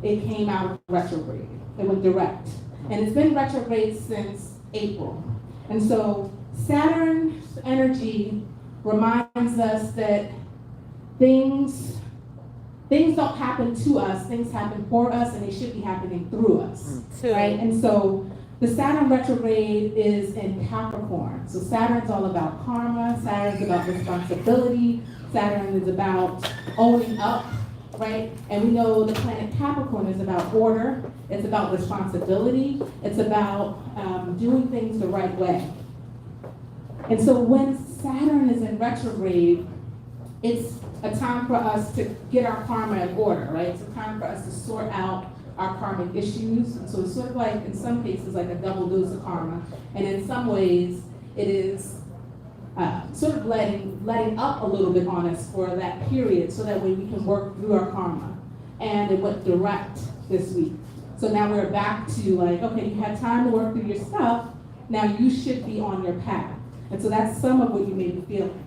it came out of retrograde. It went direct. And it's been retrograde since April. And so Saturn's energy reminds us that things don't happen to us, things happen for us, and they should be happening through us, right? And so the Saturn retrograde is in Capricorn. So Saturn's all about karma, Saturn's about responsibility, Saturn is about owning up, right? And we know the planet Capricorn is about order, it's about responsibility, it's about doing things the right way. And so when Saturn is in retrograde, it's a time for us to get our karma in order, right? It's a time for us to sort out our karmic issues. And so it's sort of like, in some cases, like a double dose of karma. And in some ways, it is sort of letting up a little bit on us for that period so that way we can work through our karma. And it went direct this week. So now we're back to like, okay, you had time to work through your stuff, now you should be on your path. And so that's some of what you may be feeling.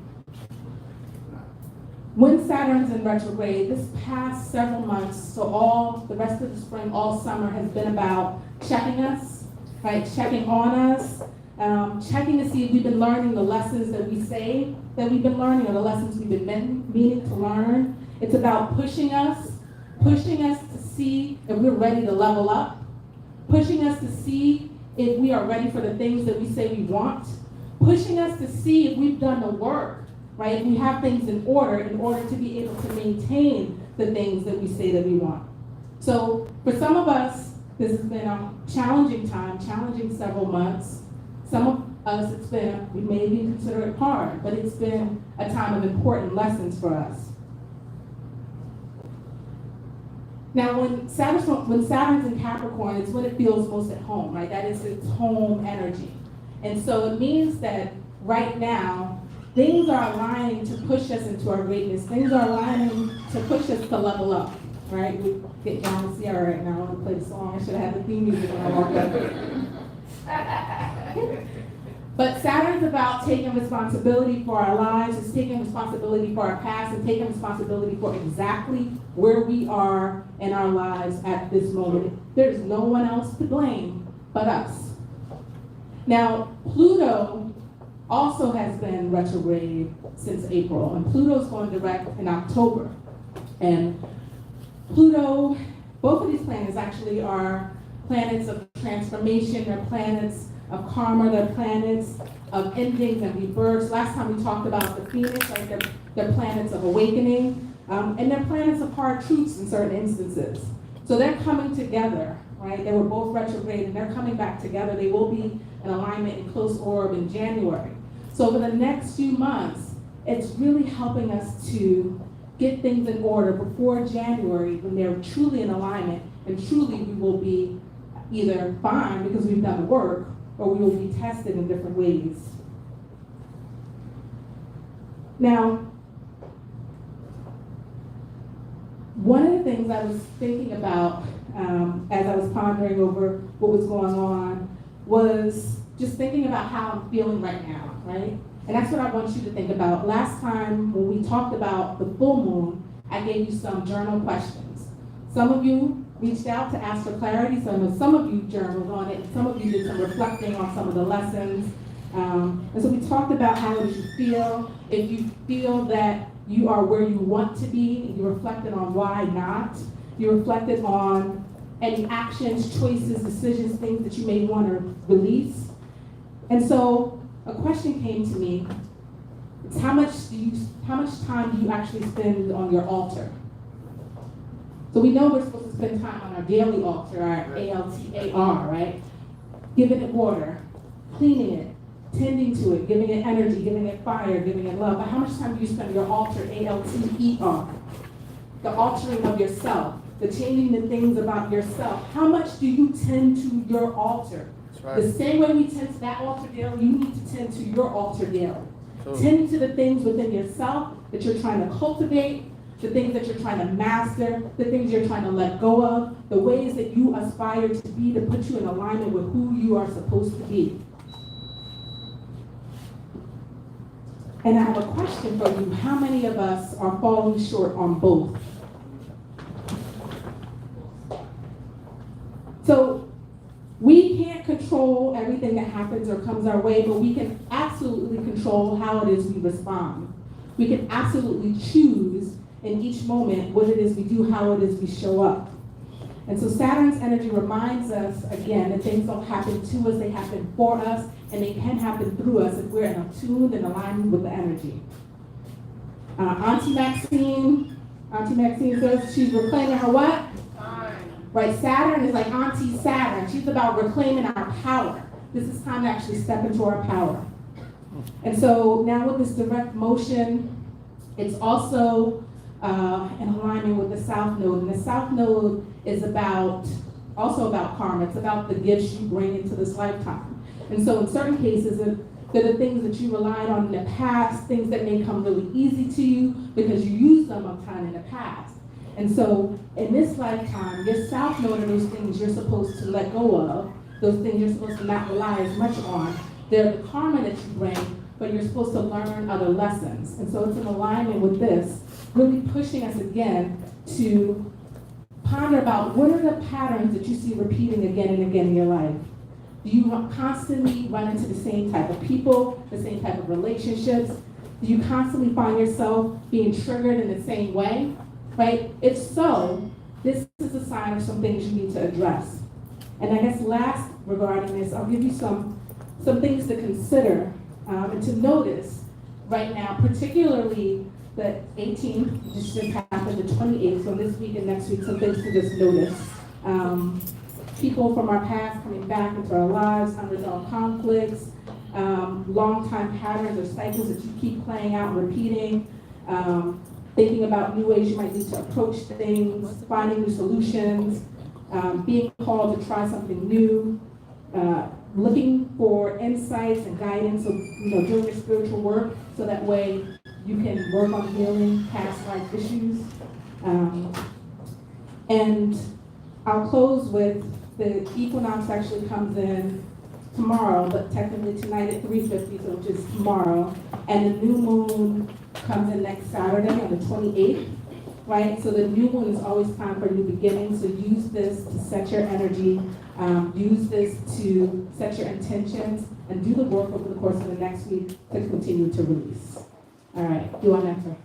When Saturn's in retrograde, this past several months, so all the rest of the spring, all summer has been about checking us, right? Checking on us, checking to see if we've been learning the lessons that we say that we've been learning or the lessons we've been meaning to learn. It's about pushing us to see if we're ready to level up, pushing us to see if we are ready for the things that we say we want, pushing us to see if we've done the work, right? We have things in order to be able to maintain the things that we say that we want. So for some of us, this has been a challenging time, challenging several months. Some of us, we may even consider it hard, but it's been a time of important lessons for us. Now, when Saturn's in Capricorn, it's when it feels most at home, right? That is its home energy. And so it means that right now, things are aligning to push us into our greatness. Things are aligning to push us to level up, right? We get down to Sierra right now. I want to play the song. I should have had the theme music when I walked up. But Saturn's about taking responsibility for our lives. It's taking responsibility for our past and taking responsibility for exactly where we are in our lives at this moment. There's no one else to blame but us. Now, Pluto also has been retrograde since April, and Pluto's going direct in October. And Pluto, both of these planets actually are planets of transformation, they're planets of karma, they're planets of endings and rebirths. Last time we talked about the Phoenix, right? They're planets of awakening, and they're planets of hard truths in certain instances. So they're coming together, right? They were both retrograde and they're coming back together. They will be in alignment in close orb in January. So over the next few months, it's really helping us to get things in order before January when they're truly in alignment, and truly we will be either fine because we've done the work, or we will be tested in different ways. Now, one of the things I was thinking about as I was pondering over what was going on was just thinking about how I'm feeling right now, right? And that's what I want you to think about. Last time when we talked about the full moon, I gave you some journal questions. Some of you reached out to ask for clarity. So I know some of you journaled on it, and some of you did some reflecting on some of the lessons. And so we talked about how it is you feel. If you feel that you are where you want to be, you reflected on why not. You reflected on any actions, choices, decisions, things that you may want to release. And so a question came to me. It's how much time do you actually spend on your altar? So we know we're supposed to spend time on our daily altar, our ALTAR, right? Giving it water, cleaning it, tending to it, giving it energy, giving it fire, giving it love. But how much time do you spend on your altar, ALTER? The altering of yourself, the changing the things about yourself. How much do you tend to your altar? The same way we tend to that altar daily, you need to tend to your altar daily. Tend to the things within yourself that you're trying to cultivate, the things that you're trying to master, the things you're trying to let go of, the ways that you aspire to be to put you in alignment with who you are supposed to be. And I have a question for you. How many of us are falling short on both? So we can't control everything that happens or comes our way, but we can absolutely control how it is we respond. We can absolutely choose in each moment what it is we do, how it is we show up. And so Saturn's energy reminds us, again, that things don't happen to us, they happen for us, and they can happen through us if we're in attuned and aligned with the energy. Auntie Maxine says she's reclaiming her what? Right, Saturn is like Auntie Saturn. She's about reclaiming our power. This is time to actually step into our power. And so now with this direct motion, it's also in alignment with the South Node. And the South Node is also about karma. It's about the gifts you bring into this lifetime. And so in certain cases, they're the things that you relied on in the past, things that may come really easy to you because you used them a time in the past. And so in this lifetime, your South Node are those things you're supposed to let go of, those things you're supposed to not rely as much on. They're the karma that you bring, but you're supposed to learn other lessons. And so it's in alignment with this, really pushing us again to ponder about what are the patterns that you see repeating again and again in your life. Do you constantly run into the same type of people, the same type of relationships? Do you constantly find yourself being triggered in the same way? Right? If so, this is a sign of some things you need to address. And I guess last regarding this, I'll give you some things to consider and to notice right now, particularly the 18th, which just happened, the 28th, so this week and next week, some things to just notice. People from our past coming back into our lives, unresolved conflicts, long-time patterns or cycles that you keep playing out and repeating, thinking about new ways you might need to approach things, finding new solutions, being called to try something new, looking for insights and guidance, so doing your spiritual work, so that way you can work on healing past life issues. And I'll close with the equinox actually comes in tomorrow, but technically tonight at 3:50, so which is tomorrow, and the new moon comes in next Saturday on the 28th, right? So the new moon is always time for new beginnings, so use this to set your energy, use this to set your intentions, and do the work over the course of the next week to continue to release. All right, you want to answer?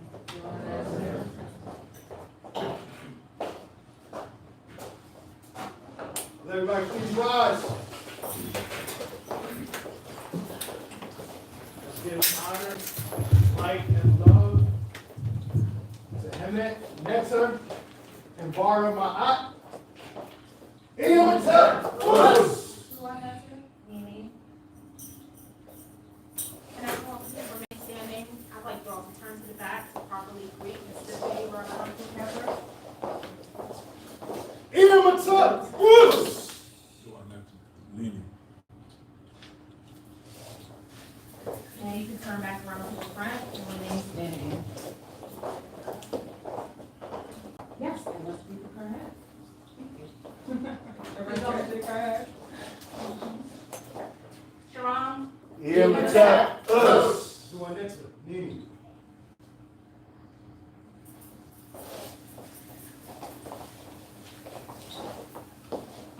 Everybody, please rise. Let's give honor, light, and love to Henek, Netzer, and Bara Maat. Mimi. And as long as we're standing, I'd like you all to turn to the back to properly greet Mr. Weaver, our council member. And you can turn back around to the front and remain standing. Yes, and let's be the correct. Everybody take our head. Sharon.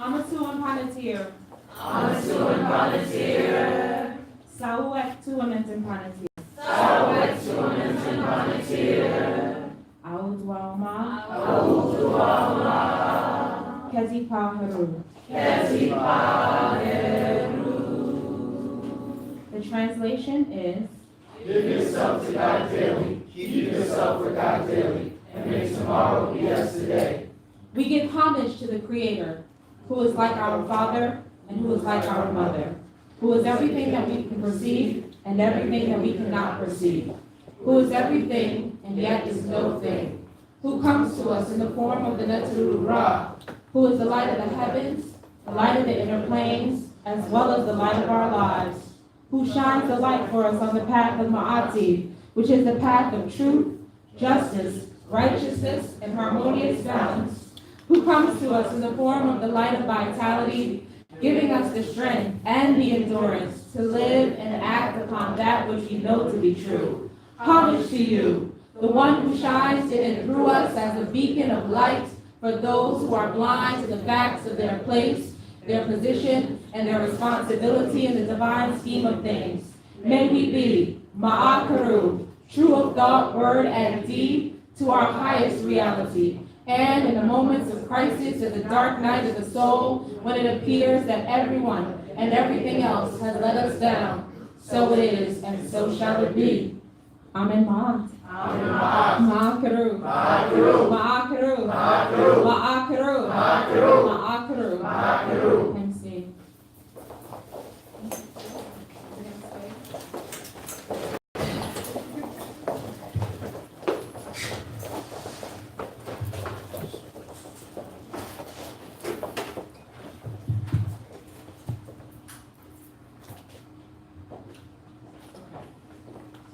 Amatu and Panatir. Amatu and Panatir. Sauet Tuament and Panatir. Sawet Tuament and Panatir. Audwama. Audwama. Kezi Paharu. Kezi Paheru. The translation is, Give yourself to God daily. Keep yourself for God daily. And make tomorrow be yesterday. we give homage to the Creator, who is like our Father and who is like our Mother, who is everything that we can perceive and everything that we cannot perceive, who is everything and yet is no thing, who comes to us in the form of the Netu Ra, who is the light of the heavens, the light of the inner planes, as well as the light of our lives, who shines the light for us on the path of Maati, which is the path of truth, justice, righteousness, and harmonious balance, who comes to us in the form of the light of vitality, giving us the strength and the endurance to live and act upon that which we know to be true. Homage to you, the one who shines in and through us as a beacon of light for those who are blind to the facts of their place, their position, and their responsibility in the divine scheme of things. May we be Ma'akaru, true of thought, word, and deed, to our highest reality. And in the moments of crisis, in the dark night of the soul, when it appears that everyone and everything else has let us down, so it is, and so shall it be. Amen. Maat. Amen. Maat. Ma'akaru. Ma'akaru. Ma'akaru. Ma'akaru. Ma'akaru. Ma'akaru. Ma'akaru. Ma'akaru. MC.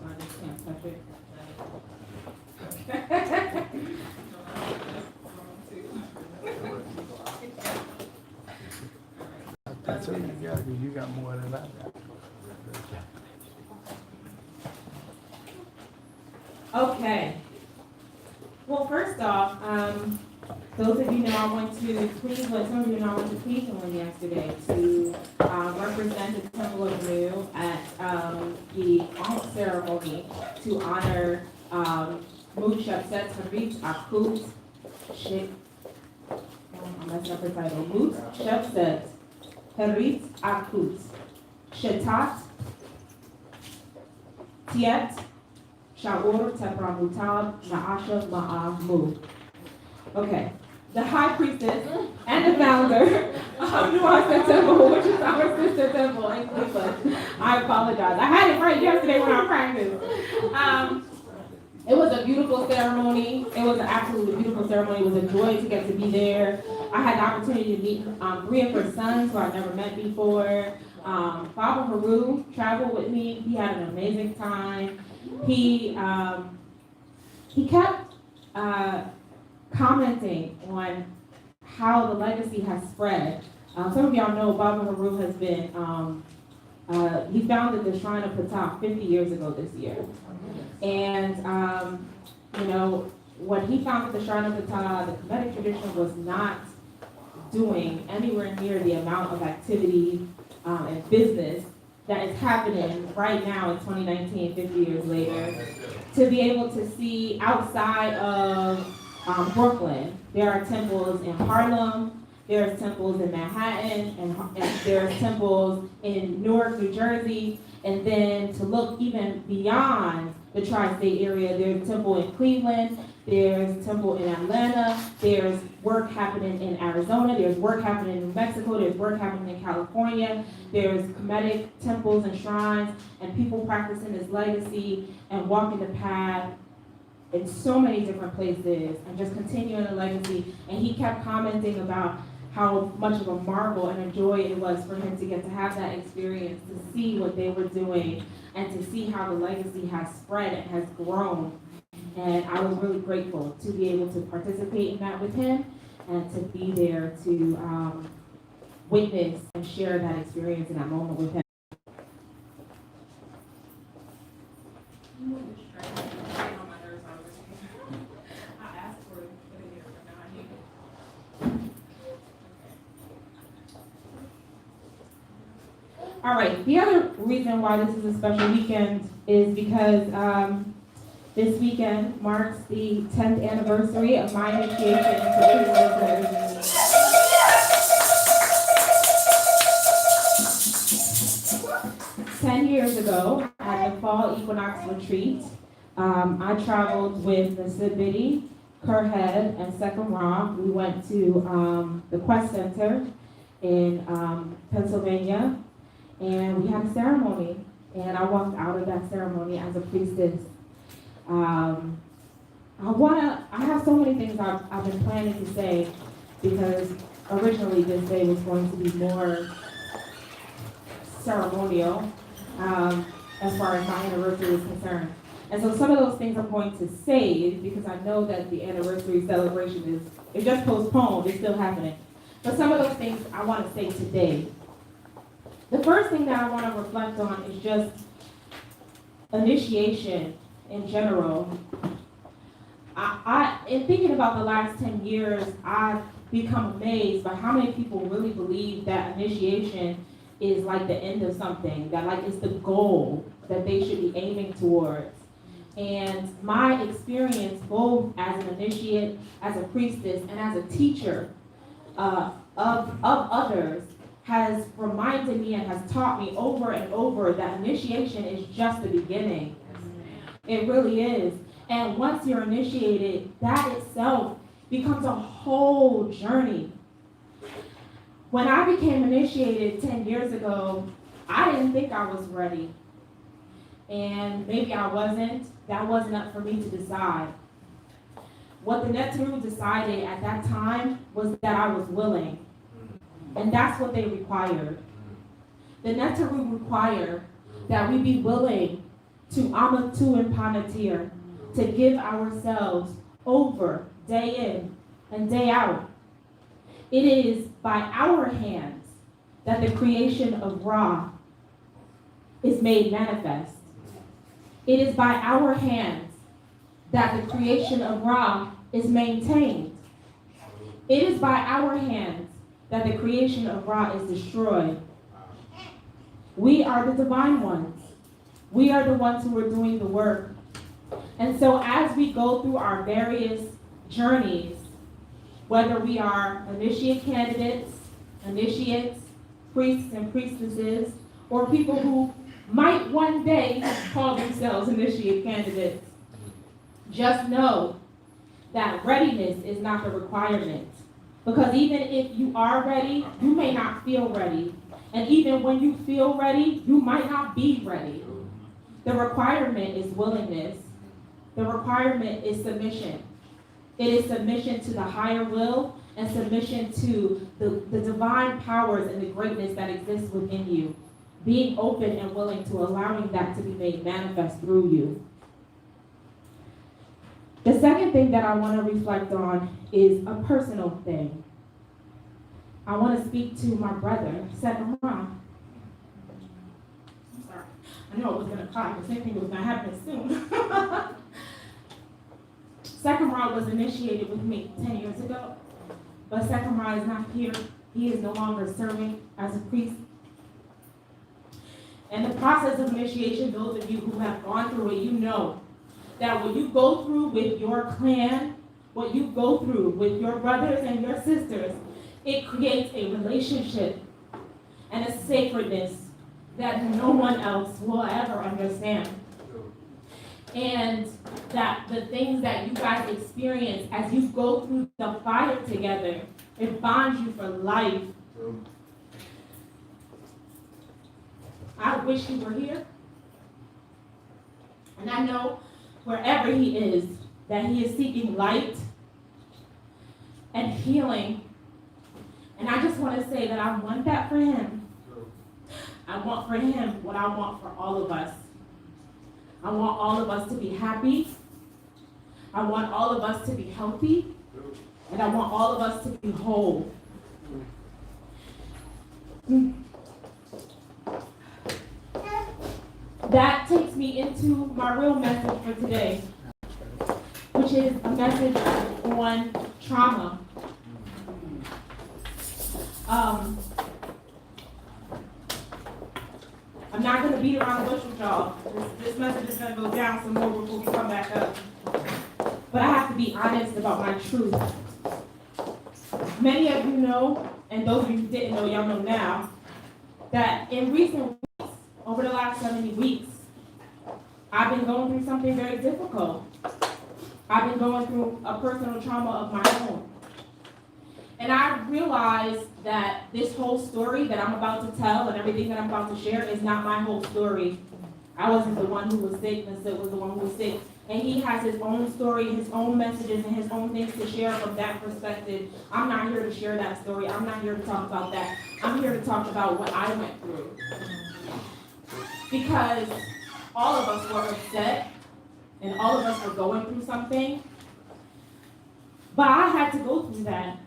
I just can't touch it. That's what you got, because you got more than I got. Okay. Well, first off, those of you know I went to Cleveland, some of you know I went to Cleveland yesterday to represent the Temple of Nu at the art ceremony to honor Moot Shepset Harit Akut Shik. I messed up the title. Moot Shepset Harit Akut Shetat Tiet Shaur Tepramutab Naasha Ma'amu. Okay. The high priestess and the founder of New Arts Temple, which is our sister temple in Cleveland. I apologize. I had it right yesterday when I practiced. It was a beautiful ceremony. It was an absolutely beautiful ceremony. It was a joy to get to be there. I had the opportunity to meet 3 of her sons who I've never met before. Baba Haru traveled with me. He had an amazing time. He kept commenting on how the legacy has spread. Some of y'all know Baba Haru has been, he founded the Shrine of Ptah 50 years ago this year. And, you know, when he founded the Shrine of Ptah, the Kemetic tradition was not doing anywhere near the amount of activity and business that is happening right now in 2019, 50 years later. To be able to see outside of Brooklyn, there are temples in Harlem, there's temples in Manhattan, and there's temples in Newark, New Jersey, and then to look even beyond the tri-state area, there's a temple in Cleveland, there's a temple in Atlanta, there's work happening in Arizona, there's work happening in New Mexico, there's work happening in California, there's Kemetic temples and shrines, and people practicing this legacy and walking the path in so many different places and just continuing the legacy. And he kept commenting about how much of a marvel and a joy it was for him to get to have that experience, to see what they were doing, and to see how the legacy has spread and has grown. And I was really grateful to be able to participate in that with him and to be there to witness and share that experience in that moment with him. All right, the other reason why this is a special weekend is because this weekend marks the 10th anniversary of my initiation into priesthood. 10 years ago, at the fall equinox retreat, I traveled with the Sabidi, Kerhead, and Second Ra. We went to the Quest Center in Pennsylvania, and we had a ceremony, and I walked out of that ceremony as a priestess. I have so many things I've been planning to say, because originally this day was going to be more ceremonial, as far as my anniversary is concerned. And so some of those things I'm going to save, because I know that the anniversary celebration is just postponed, it's still happening. But some of those things I want to say today. The first thing that I want to reflect on is just initiation in general. In thinking about the last 10 years, I've become amazed by how many people really believe that initiation is like the end of something, that like it's the goal that they should be aiming towards. And my experience, both as an initiate, as a priestess, and as a teacher of others, has reminded me and has taught me over and over that initiation is just the beginning. It really is. And once you're initiated, that itself becomes a whole journey. When I became initiated 10 years ago, I didn't think I was ready. And maybe I wasn't. That wasn't up for me to decide. What the Neteru decided at that time was that I was willing. And that's what they required. The Neteru require that we be willing to amatu and panatir, to give ourselves over day in and day out. It is by our hands that the creation of Ra is made manifest. It is by our hands that the creation of Ra is maintained. It is by our hands that the creation of Ra is destroyed. We are the divine ones. We are the ones who are doing the work. And so as we go through our various journeys, whether we are initiate candidates, initiates, priests and priestesses, or people who might one day call themselves initiate candidates, just know that readiness is not the requirement. Because even if you are ready, you may not feel ready. And even when you feel ready, you might not be ready. The requirement is willingness. The requirement is submission. It is submission to the higher will and submission to the divine powers and the greatness that exists within you. Being open and willing to allowing that to be made manifest through you. The second thing that I want to reflect on is a personal thing. I want to speak to my brother, Second Ra. I'm sorry. I know I was going to cry, but I didn't think it was going to happen soon. Second Ra was initiated with me 10 years ago, but Second Ra is not here. He is no longer serving as a priest. And the process of initiation, those of you who have gone through it, you know that when you go through with your clan, what you go through with your brothers and your sisters, it creates a relationship and a sacredness that no one else will ever understand. And that the things that you guys experience as you go through the fire together, it bonds you for life. I wish he were here. And I know wherever he is, that he is seeking light and healing. And I just want to say that I want that for him. I want for him what I want for all of us. I want all of us to be happy. I want all of us to be healthy. And I want all of us to be whole. That takes me into my real message for today, which is a message on trauma. beat around the bush with y'all. This message is gonna go down some more before we come back up. But I have to be honest about my truth. Many of you know, and those of you who didn't know, y'all know now, that in recent weeks, over the last 70 weeks, I've been going through something very difficult. I've been going through a personal trauma of my own. And I realized that this whole story that I'm about to tell and everything that I'm about to share is not my whole story. I wasn't the one who was sick, Mr. was the one who was sick. And he has his own story, his own messages, and his own things to share from that perspective. I'm not here to share that story. I'm not here to talk about that. I'm here to talk about what I went through. Because all of us were upset, and all of us were going through something. But I had to go through that.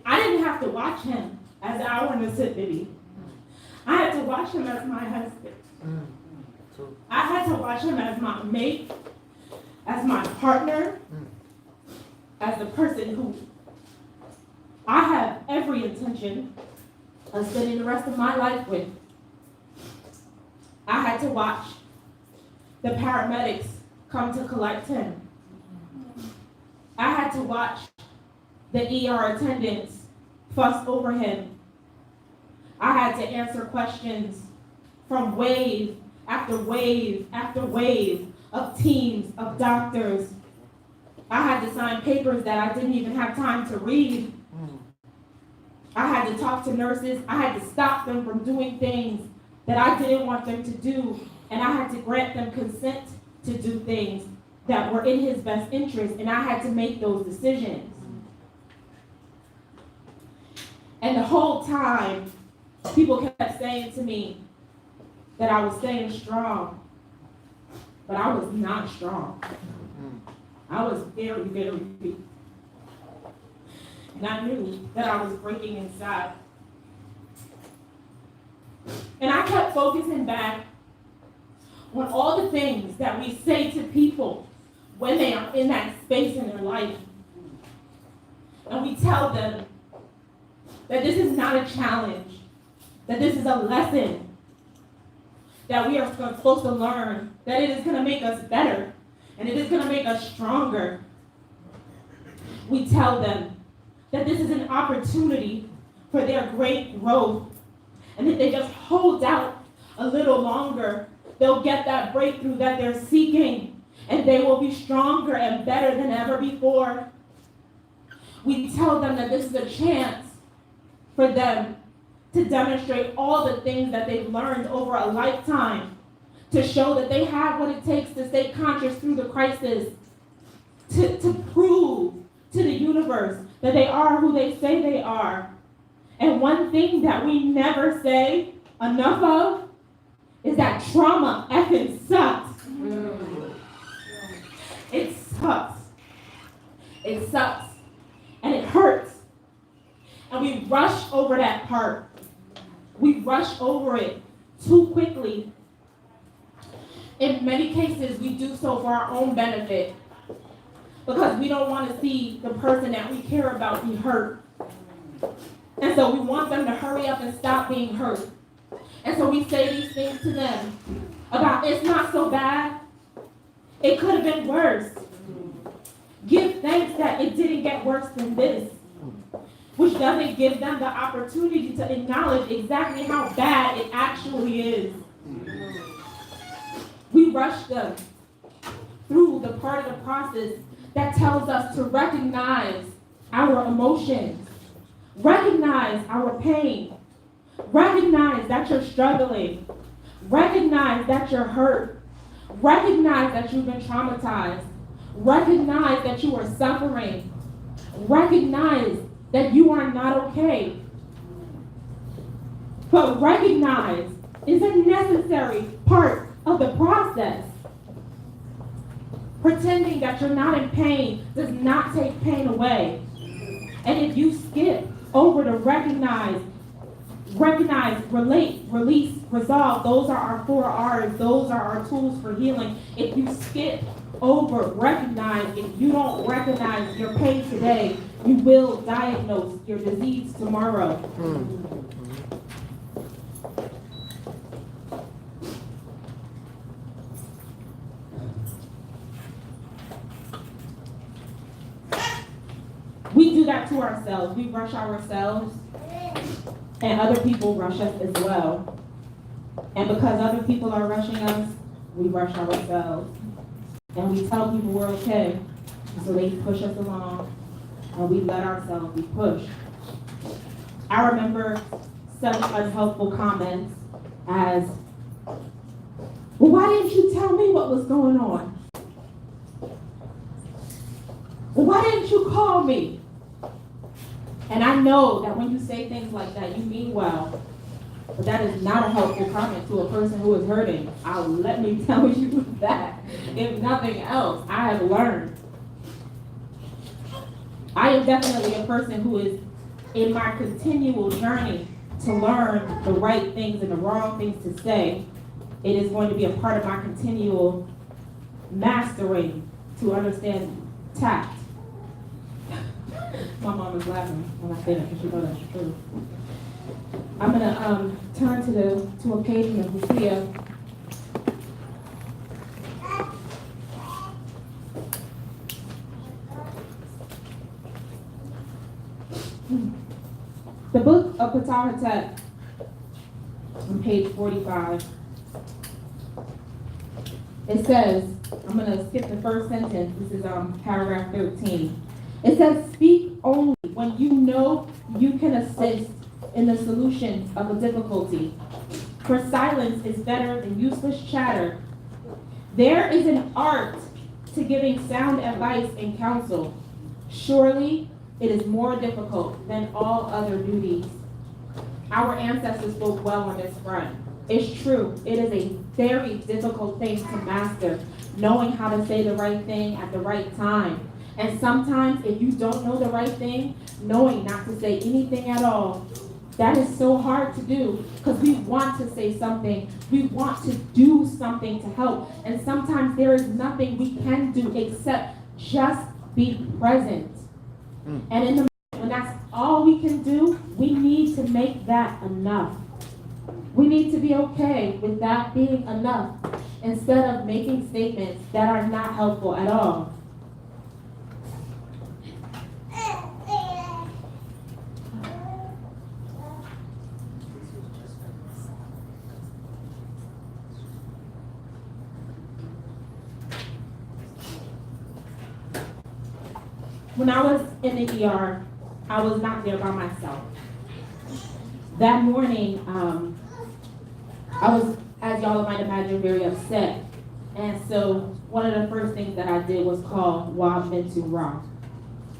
I didn't have to watch him as our Mississippi. I had to watch him as my husband. I had to watch him as my mate, as my partner, as the person who I have every intention of spending the rest of my life with. I had to watch the paramedics come to collect him. I had to watch the ER attendants fuss over him. I had to answer questions from wave after wave after wave of teams, of doctors. I had to sign papers that I didn't even have time to read. I had to talk to nurses. I had to stop them from doing things that I didn't want them to do. And I had to grant them consent to do things that were in his best interest. And I had to make those decisions. And the whole time, people kept saying to me that I was staying strong, but I was not strong. I was very, very weak. And I knew that I was breaking inside. And I kept focusing back on all the things that we say to people when they are in that space in their life. And we tell them that this is not a challenge, that this is a lesson, that we are supposed to learn, that it is going to make us better, and it is going to make us stronger. We tell them that this is an opportunity for their great growth, and if they just hold out a little longer, they'll get that breakthrough that they're seeking, and they will be stronger and better than ever before. We tell them that this is a chance for them to demonstrate all the things that they've learned over a lifetime, to show that they have what it takes to stay conscious through the crisis, to prove to the universe that they are who they say they are. And one thing that we never say enough of is that trauma effing sucks. It sucks. It sucks. And it hurts. And we rush over that part. We rush over it too quickly. In many cases, we do so for our own benefit because we don't want to see the person that we care about be hurt. And so we want them to hurry up and stop being hurt. And so we say these things to them about it's not so bad. It could have been worse. Give thanks that it didn't get worse than this. Which doesn't give them the opportunity to acknowledge exactly how bad it actually is. We rush them through the part of the process that tells us to recognize our emotions, recognize our pain, recognize that you're struggling, recognize that you're hurt, recognize that you've been traumatized, recognize that you are suffering, recognize that you are not okay. But recognize is a necessary part of the process. Pretending that you're not in pain does not take pain away. And if you skip over to recognize, relate, release, resolve, those are our 4 R's, those are our tools for healing. If you skip over, recognize, if you don't recognize your pain today, you will diagnose your disease tomorrow. to ourselves. We rush ourselves, and other people rush us as well. And because other people are rushing us, we rush ourselves. And we tell people we're okay, so they push us along, and we let ourselves be pushed. I remember such unhelpful comments as, well, why didn't you tell me what was going on? Well, why didn't you call me? And I know that when you say things like that, you mean well, but that is not a helpful comment to a person who is hurting. Let me tell you that. If nothing else, I have learned. I am definitely a person who is in my continual journey to learn the right things and the wrong things to say. It is going to be a part of my continual mastering to understand tact. My mom is laughing when I say that because she knows that's true. I'm gonna turn to a page in Hosea. The book of Ptah on page 45. It says, I'm going to skip the first sentence. This is paragraph 13. It says, speak only when you know you can assist in the solution of a difficulty. For silence is better than useless chatter. There is an art to giving sound advice and counsel. Surely it is more difficult than all other duties. Our ancestors spoke well on this front. It's true, it is a very difficult thing to master, knowing how to say the right thing at the right time. And sometimes if you don't know the right thing, knowing not to say anything at all, that is so hard to do because we want to say something. We want to do something to help. And sometimes there is nothing we can do except just be present. And in the moment when that's all we can do, we need to make that enough. We need to be okay with that being enough instead of making statements that are not helpful at all. When I was in the ER, I was not there by myself. That morning, I was, as y'all might imagine, very upset. And so one of the first things that I did was call Mentu Ra.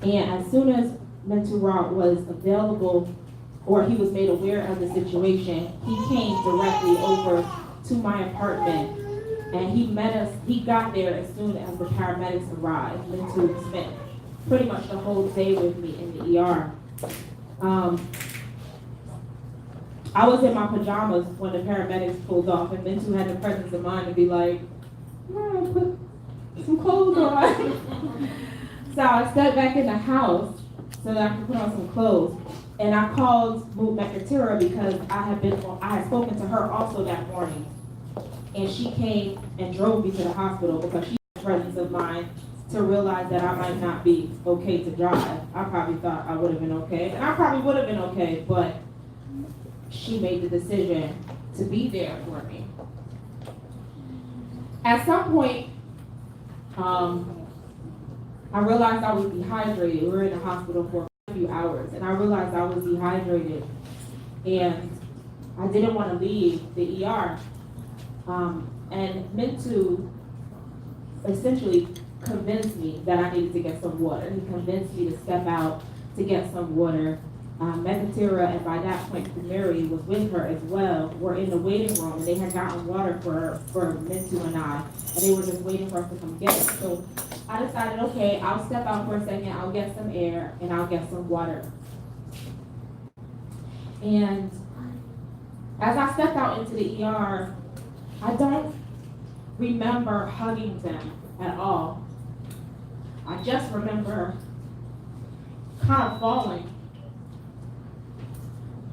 And as soon as Mentu Ra was available, or he was made aware of the situation, he came directly over to my apartment. And he met us, he got there as soon as the paramedics arrived. Mentu spent pretty much the whole day with me in the ER. I was in my pajamas when the paramedics pulled off, and Mentu had the presence of mind to be like, put some clothes on. So I stepped back in the house so that I could put on some clothes. And I called Maat because I had spoken to her also that morning. And she came and drove me to the hospital because she had the presence of mind to realize that I might not be okay to drive. I probably thought I would have been okay, and I probably would have been okay, but she made the decision to be there for me. At some point, I realized I was dehydrated. We were in the hospital for a few hours, and I realized I was dehydrated, and I didn't want to leave the ER. And Mentu essentially convinced me that I needed to get some water. He convinced me to step out to get some water. Megatira, and by that point, Mary was with her as well, were in the waiting room, and they had gotten water for Mentu and I, and they were just waiting for us to come get it. So I decided, okay, I'll step out for a second, I'll get some air, and I'll get some water. And as I stepped out into the ER, I don't remember hugging them at all. I just remember kind of falling.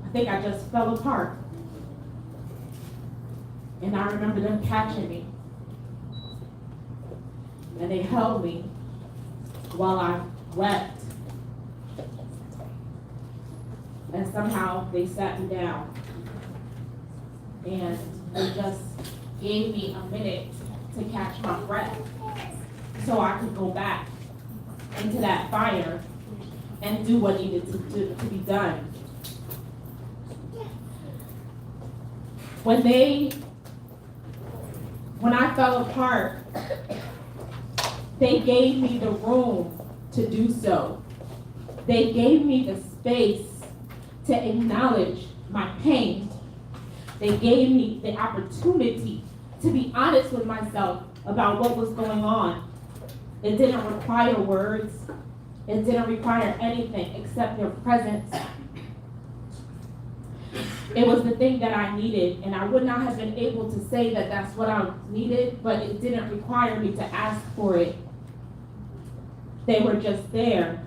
I think I just fell apart. And I remember them catching me. And they held me while I wept. And somehow they sat me down. And they just gave me a minute to catch my breath so I could go back into that fire and do what needed to be done. When I fell apart, they gave me the room to do so. They gave me the space to acknowledge my pain. They gave me the opportunity to be honest with myself about what was going on. It didn't require words. It didn't require anything except their presence. It was the thing that I needed, and I would not have been able to say that that's what I needed, but it didn't require me to ask for it. They were just there.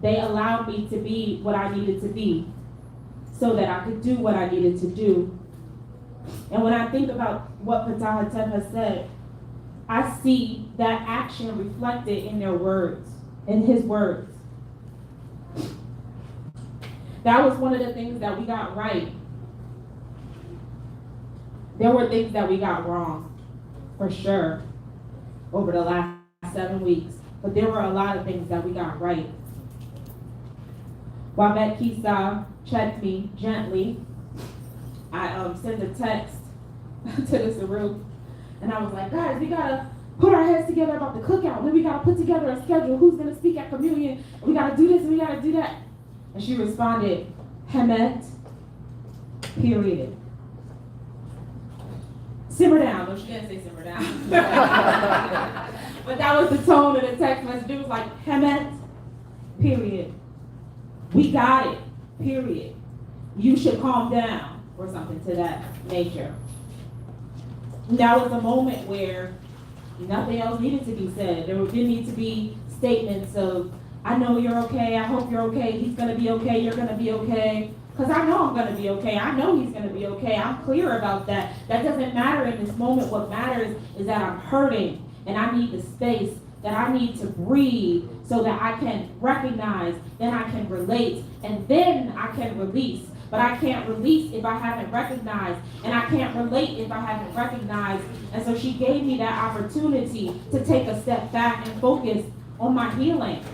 They allowed me to be what I needed to be so that I could do what I needed to do. And when I think about what Ptah Hotep has said, I see that action reflected in their words, in his words. That was one of the things that we got right. There were things that we got wrong, for sure, over the last 7 weeks. But there were a lot of things that we got right. Wamet Kisa checked me gently. I sent a text to the Saru, and I was like, guys, we gotta put our heads together about the cookout. Then we gotta put together a schedule. Who's gonna speak at communion? We gotta do this and we gotta do that. And she responded, Henek, period. Simmer down. No, she didn't say simmer down. But that was the tone of the text message. It was like, Henek, period. We got it, period. You should calm down, or something to that nature. That was a moment where nothing else needed to be said. There didn't need to be statements of, I know you're okay, I hope you're okay, he's gonna be okay, you're gonna be okay. Because I know I'm gonna be okay, I know he's gonna be okay, I'm clear about that. That doesn't matter in this moment. What matters is that I'm hurting and I need the space, that I need to breathe so that I can recognize, then I can relate, and then I can release. But I can't release if I haven't recognized, and I can't relate if I haven't recognized. And so she gave me that opportunity to take a step back and focus on my healing.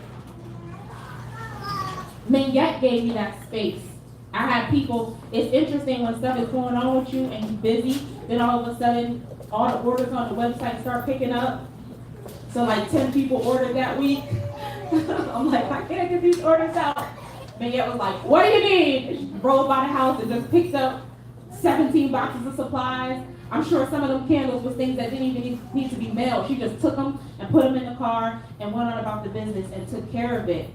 Mingette gave me that space. I had people, it's interesting when stuff is going on with you and you're busy, then all of a sudden, all the orders on the website start picking up. So like 10 people ordered that week. I'm like, I can't get these orders out. Mingette was like, what do you need? And she rolled by the house and just picked up 17 boxes of supplies. I'm sure some of them candles was things that didn't even need to be mailed. She just took them and put them in the car and went on about the business and took care of it.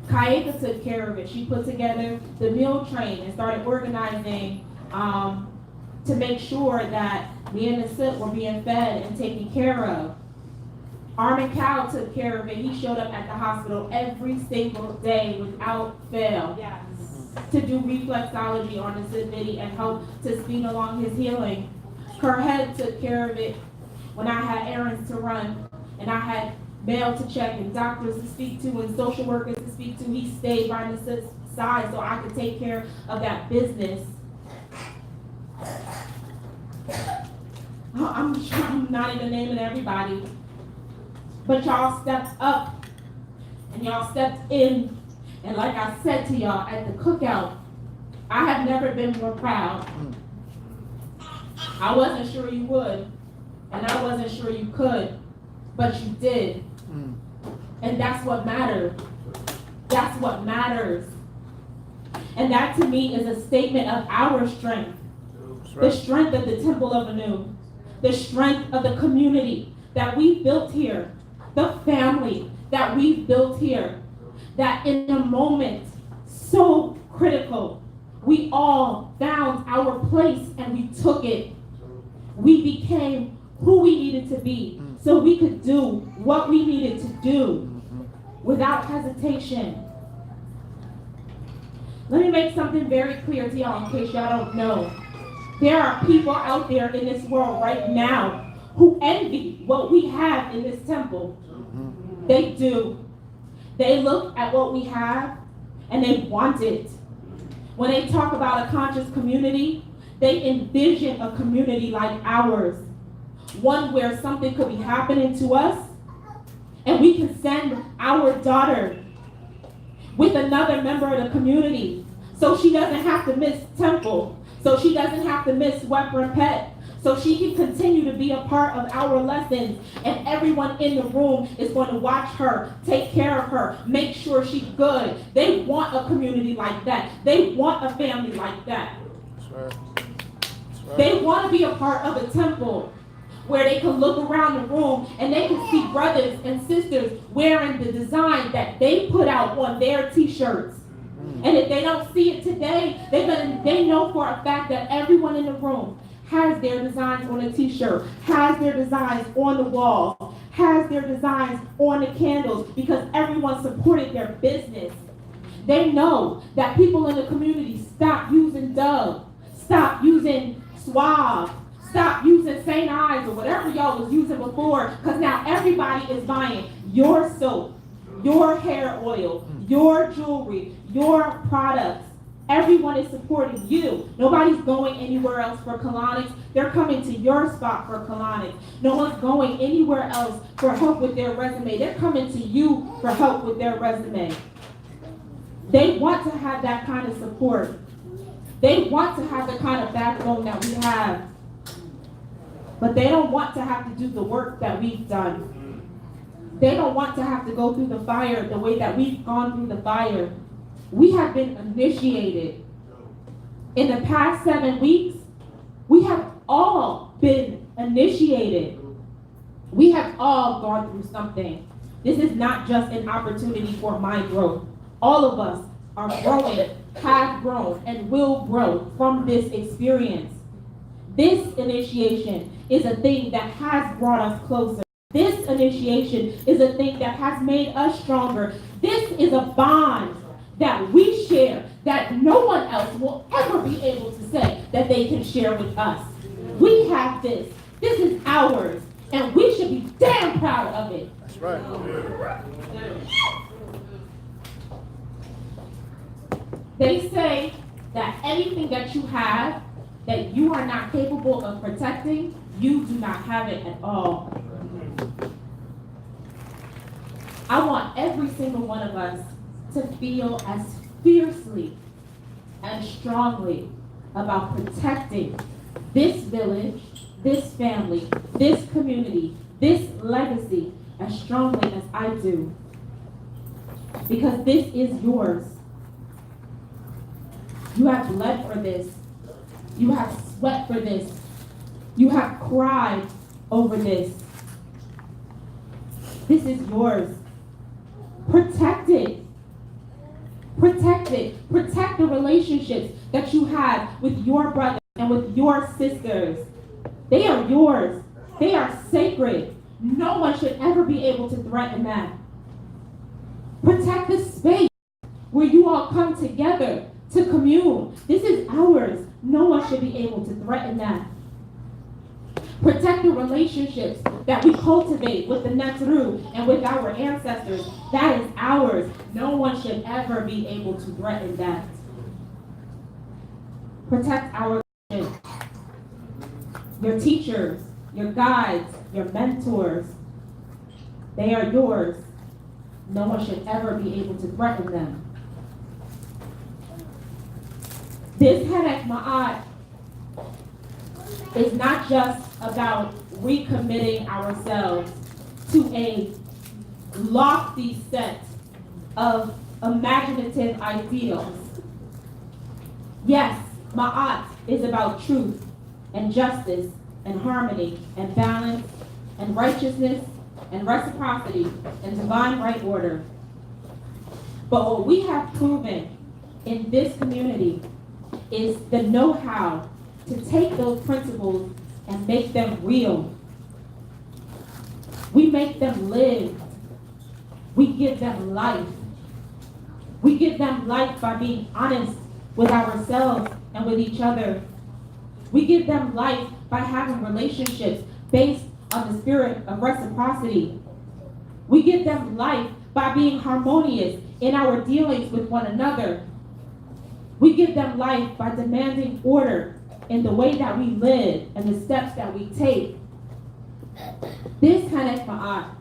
Kayeka took care of it. She put together the meal train and started organizing to make sure that me and the SIP were being fed and taken care of. Armin Cow took care of it. He showed up at the hospital every single day without fail. Yes. To do reflexology on the Sidney and help to speed along his healing. Her head took care of it when I had errands to run and I had mail to check and doctors to speak to and social workers to speak to. He stayed by the side so I could take care of that business. I'm not even naming everybody. But y'all stepped up and y'all stepped in. And like I said to y'all at the cookout, I have never been more proud. I wasn't sure you would, and I wasn't sure you could, but you did. And that's what mattered. That's what matters. And that to me is a statement of our strength. The strength of the Temple of Anu. The strength of the community that we built here. The family that we built here. That in a moment so critical, we all found our place and we took it. We became who we needed to be so we could do what we needed to do without hesitation. Let me make something very clear to y'all in case y'all don't know. There are people out there in this world right now who envy what we have in this temple. They do. They look at what we have and they want it. When they talk about a conscious community, they envision a community like ours. One where something could be happening to us, and we can send our daughter with another member of the community, so she doesn't have to miss temple, so she doesn't have to miss Weapon Pet, so she can continue to be a part of our lessons, and everyone in the room is going to watch her, take care of her, make sure she's good. They want a community like that. They want a family like that. That's right. That's right. They want to be a part of a temple where they can look around the room and they can see brothers and sisters wearing the design that they put out on their t-shirts. And if they don't see it today, they know for a fact that everyone in the room has their designs on a t-shirt, has their designs on the wall, has their designs on the candles, because everyone supported their business. They know that people in the community stop using Dove, stop using Suave, stop using St. Ives or whatever y'all was using before, because now everybody is buying your soap, your hair oil, your jewelry, your products. Everyone is supporting you. Nobody's going anywhere else for colonics. They're coming to your spot for colonics. No one's going anywhere else for help with their resume. They're coming to you for help with their resume. They want to have that kind of support. They want to have the kind of backbone that we have. But they don't want to have to do the work that we've done. They don't want to have to go through the fire the way that we've gone through the fire. We have been initiated. In the past 7 weeks, we have all been initiated. We have all gone through something. This is not just an opportunity for my growth. All of us are growing, have grown, and will grow from this experience. This initiation is a thing that has brought us closer. This initiation is a thing that has made us stronger. This is a bond that we share that no one else will ever be able to say that they can share with us. We have this. This is ours, and we should be damn proud of it. That's right. They say that anything that you have that you are not capable of protecting, you do not have it at all. I want every single one of us to feel as fiercely and strongly about protecting this village, this family, this community, this legacy as strongly as I do. Because this is yours. You have bled for this. You have sweat for this. You have cried over this. This is yours. Protect it. Protect it. Protect the relationships that you have with your brothers and with your sisters. They are yours. They are sacred. No one should ever be able to threaten that. Protect the space where you all come together to commune. This is ours. No one should be able to threaten that. Protect the relationships that we cultivate with the Netru and with our ancestors. That is ours. No one should ever be able to threaten that. Protect our kids, your teachers, your guides, your mentors. They are yours. No one should ever be able to threaten them. This Henek Maat is not just about recommitting ourselves to a lofty set of imaginative ideals. Yes, Maat is about truth and justice and harmony and balance and righteousness and reciprocity and divine right order. But what we have proven in this community is the know-how to take those principles and make them real. We make them live. We give them life. We give them life by being honest with ourselves and with each other. We give them life by having relationships based on the spirit of reciprocity. We give them life by being harmonious in our dealings with one another. We give them life by demanding order in the way that we live and the steps that we take. This Henek Maat,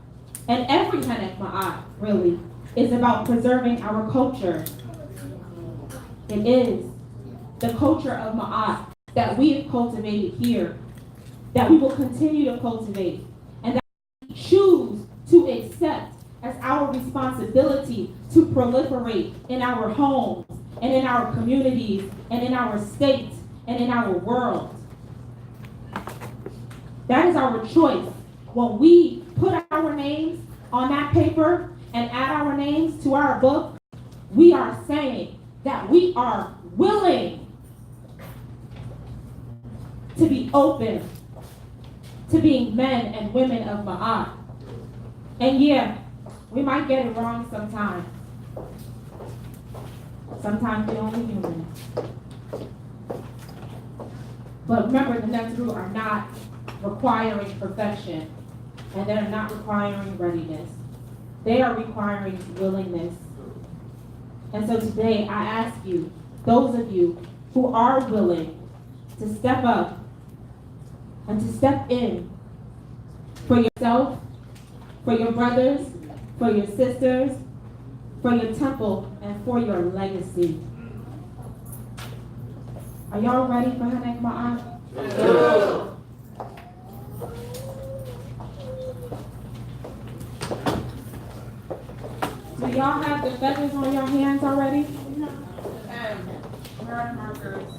and every Henek Maat, really, is about preserving our culture. It is the culture of Maat that we have cultivated here, that we will continue to cultivate, and that we choose to accept as our responsibility to proliferate in our homes, and in our communities, and in our state, and in our world. That is our choice. When we put our names on that paper and add our names to our book, we are saying that we are willing to be open to being men and women of Maat. And yeah, we might get it wrong sometimes. Sometimes we're only human. But remember, the next group are not requiring perfection, and they're not requiring readiness. They are requiring willingness. And so today I ask you, those of you who are willing to step up and to step in for yourself, for your brothers, for your sisters, for your temple, and for your legacy. Are y'all ready for Henek Maat? Yeah. Do y'all have the feathers on your hands already? Where are the markers?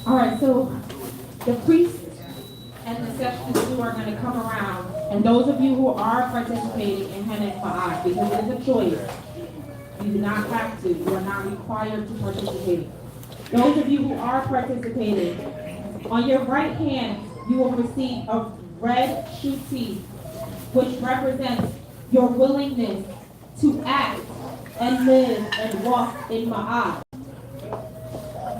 All right, so the priests and the sessions are going to come around, and those of you who are participating in Henek Maat, because it is a choice, you do not have to, you are not required to participate. Those of you who are participating, on your right hand, you will receive a red shuti, which represents your willingness to act and live and walk in Maat.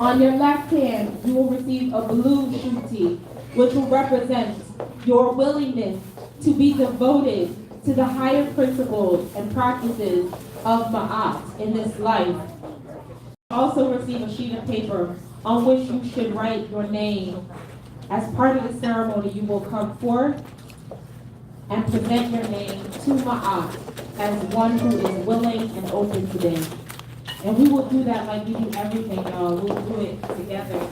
On your left hand, you will receive a blue shuti, which will represent your willingness to be devoted to the higher principles and practices of Maat in this life. You also receive a sheet of paper on which you should write your name. As part of the ceremony, you will come forth and present your name to Maat as one who is willing and open today. And we will do that like we do everything, y'all. We'll do it together.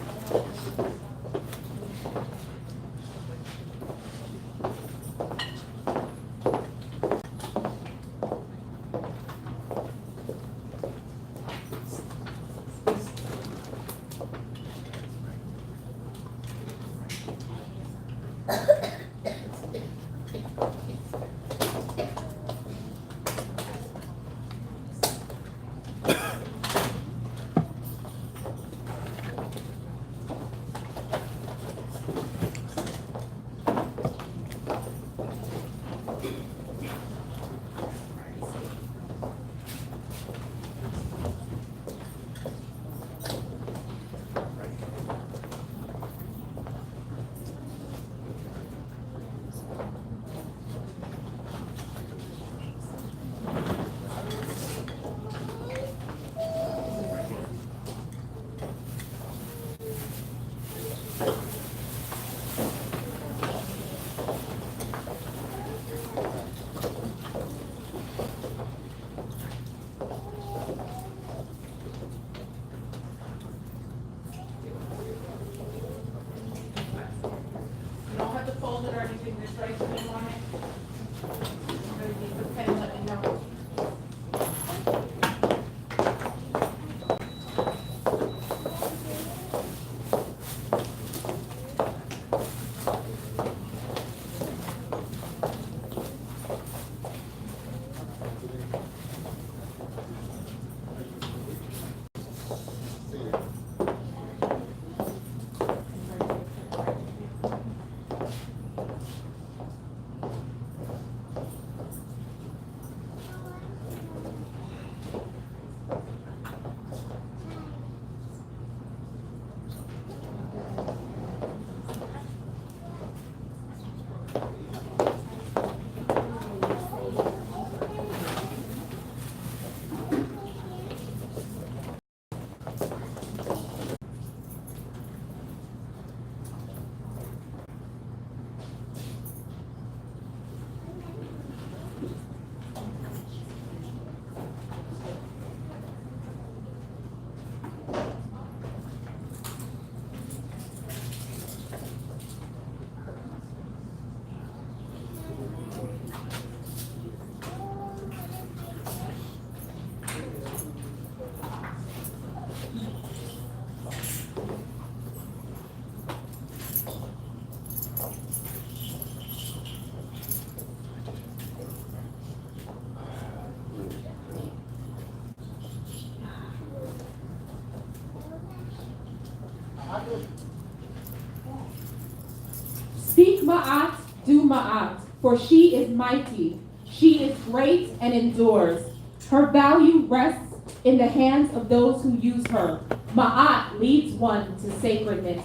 Speak Maat, do Maat, for she is mighty. She is great and endures. Her value rests in the hands of those who use her. Maat leads one to sacredness.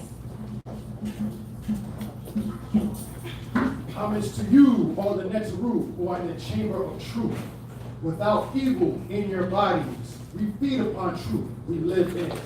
Homage to you, all the next roof, who are in the chamber of truth. Without evil in your bodies, we feed upon truth, we live in it.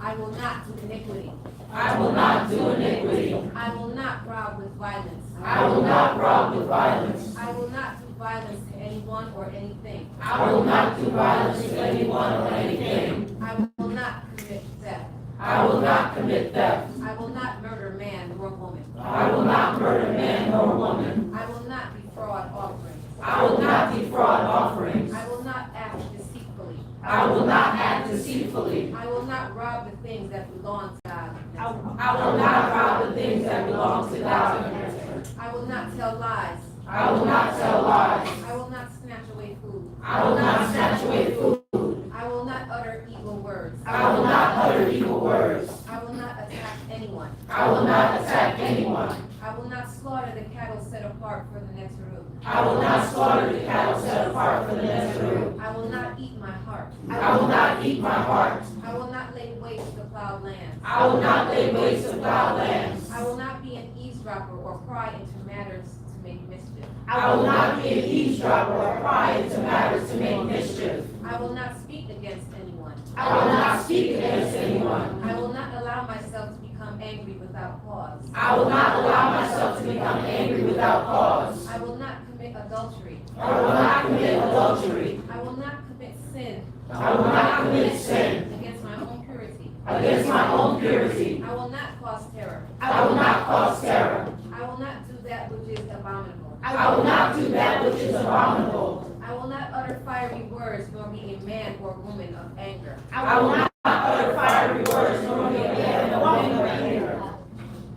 I will not do iniquity. I will not do iniquity. I will not rob with violence. I will not rob with violence. I will not do violence to anyone or anything. I will not do violence to anyone or anything. I will not commit theft. I will not commit theft. I will not murder man nor woman. I will not murder man nor woman. I will not defraud offerings. I will not defraud offerings. I will not act deceitfully. I will not act deceitfully. I will not rob the things that belong to God. I will not rob the things that belong to God. I will not tell lies. I will not tell lies. I will not snatch away food. I will not snatch away food. I will not utter evil words. I will not utter evil words. I will not attack anyone. I will not attack anyone. I will not slaughter the cattle set apart for the next root. I will not slaughter the cattle set apart for the next group. I will not eat my heart. I will not eat my heart. I will not lay waste the plowed land. I will not lay waste to plowed lands. I will not be an eavesdropper or pry into matters to make mischief. I will not be an eavesdropper or pry into matters to make mischief. I will not speak against anyone. I will not speak against anyone. I will not allow myself to become angry without cause. I will not allow myself to become angry without cause. I will not commit adultery. I will not commit adultery. I will not commit sin I will not commit sin against my own purity. against my own purity. I will not cause terror. I will not cause terror. I will not do that which is abominable. I will not do that which is abominable. I will not utter fiery words nor be a man or woman of anger. I will not utter fiery words nor be a man or woman of anger.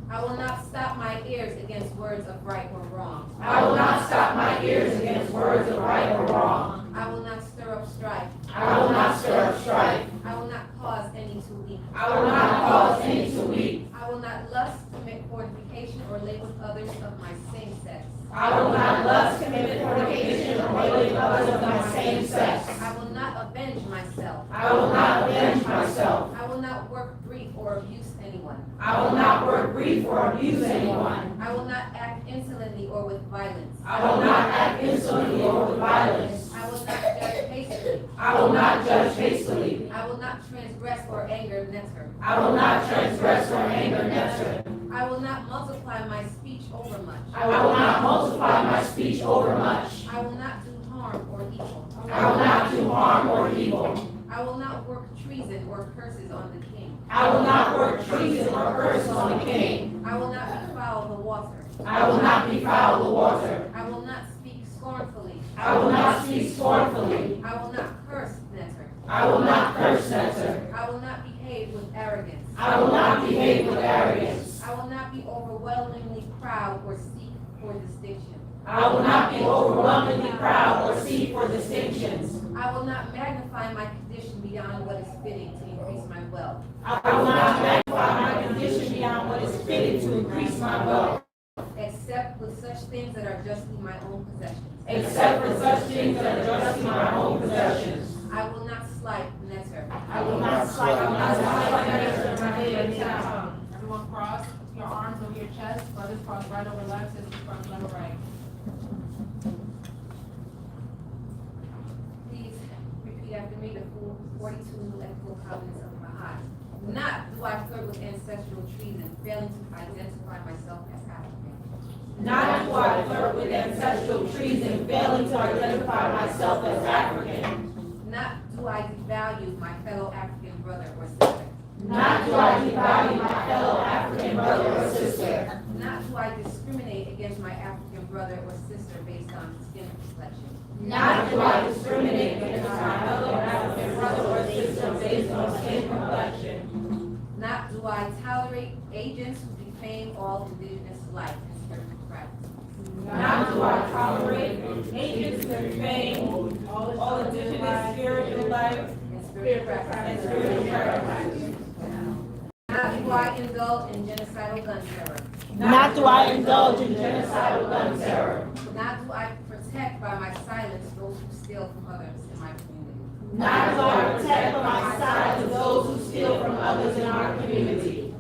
I will not stop my ears against words of right or wrong. I will not stop my ears against words of right or wrong. I will not stir up strife. I will not stir up strife. I will not cause any to weep. I will not cause any to weep. I will not lust, commit fornication, or lay with others of my same sex. I will not lust, commit fornication, or lay with others of my same sex. I will not avenge myself. I will not avenge myself. I will not work grief or abuse anyone. I will not work grief or abuse anyone. I will not act insolently or with violence. I will not act insolently or with violence. I will not judge hastily. I will not judge hastily. I will not transgress or anger Netter. I will not transgress or anger Netter. I will not multiply my speech over much. I will not multiply my speech over much. I will not do harm or evil. I will not do harm or evil. I will not work treason or curses on the king. I will not work treason or curses on the king. I will not befoul the water. I will not befoul the water. I will not speak scornfully. I will not speak scornfully. I will not curse Netter. I will not curse Netter. I will not behave with arrogance. I will not behave with arrogance. I will not be overwhelmingly proud or seek for distinction. I will not be overwhelmingly proud or seek for distinctions. I will not magnify my condition beyond what is fitting to increase my wealth. I will not magnify my condition beyond what is fitting to increase my wealth. Except except for such things that are justly my own possessions. Except for such things that are justly my own possessions. I will not slight netter. I will not slight Everyone cross your arms over your chest, brothers cross right over left, sisters cross left right. Please repeat after me the full 42 ethical covenants of Maat. Not do I flirt with ancestral treason, failing to identify myself as African. Not do I flirt with ancestral treason, failing to identify myself as African. Not do I devalue my fellow African brother or sister. Not do I devalue my fellow African brother or sister. Not do I discriminate against my African brother or sister based on skin complexion. Not do I discriminate against my fellow African brother or sister based on skin complexion. Not do I tolerate agents who defame all indigenous life and spiritual practices. Not do I tolerate agents who defame all indigenous spiritual life And spiritual and practices. spiritual practices. Not do I indulge in genocidal gun terror. Not do I indulge in genocidal gun terror. Not do I protect by my silence those who steal from others in my community. Not do I protect by my side those who steal from others in our community.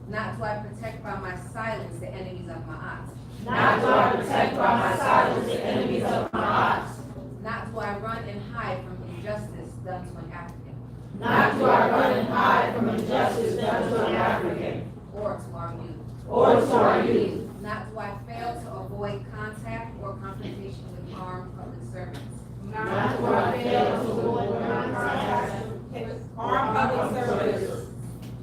Not do I protect by my silence the enemies of Maat. Not do I protect by my silence the enemies of my heart. Not do I run and hide from injustice done to an African. Not do I run and hide from injustice done to an African Or to our youth. or to our youth. Not do I fail to avoid contact or confrontation with armed public servants. Not do I fail to avoid contact with armed public servants.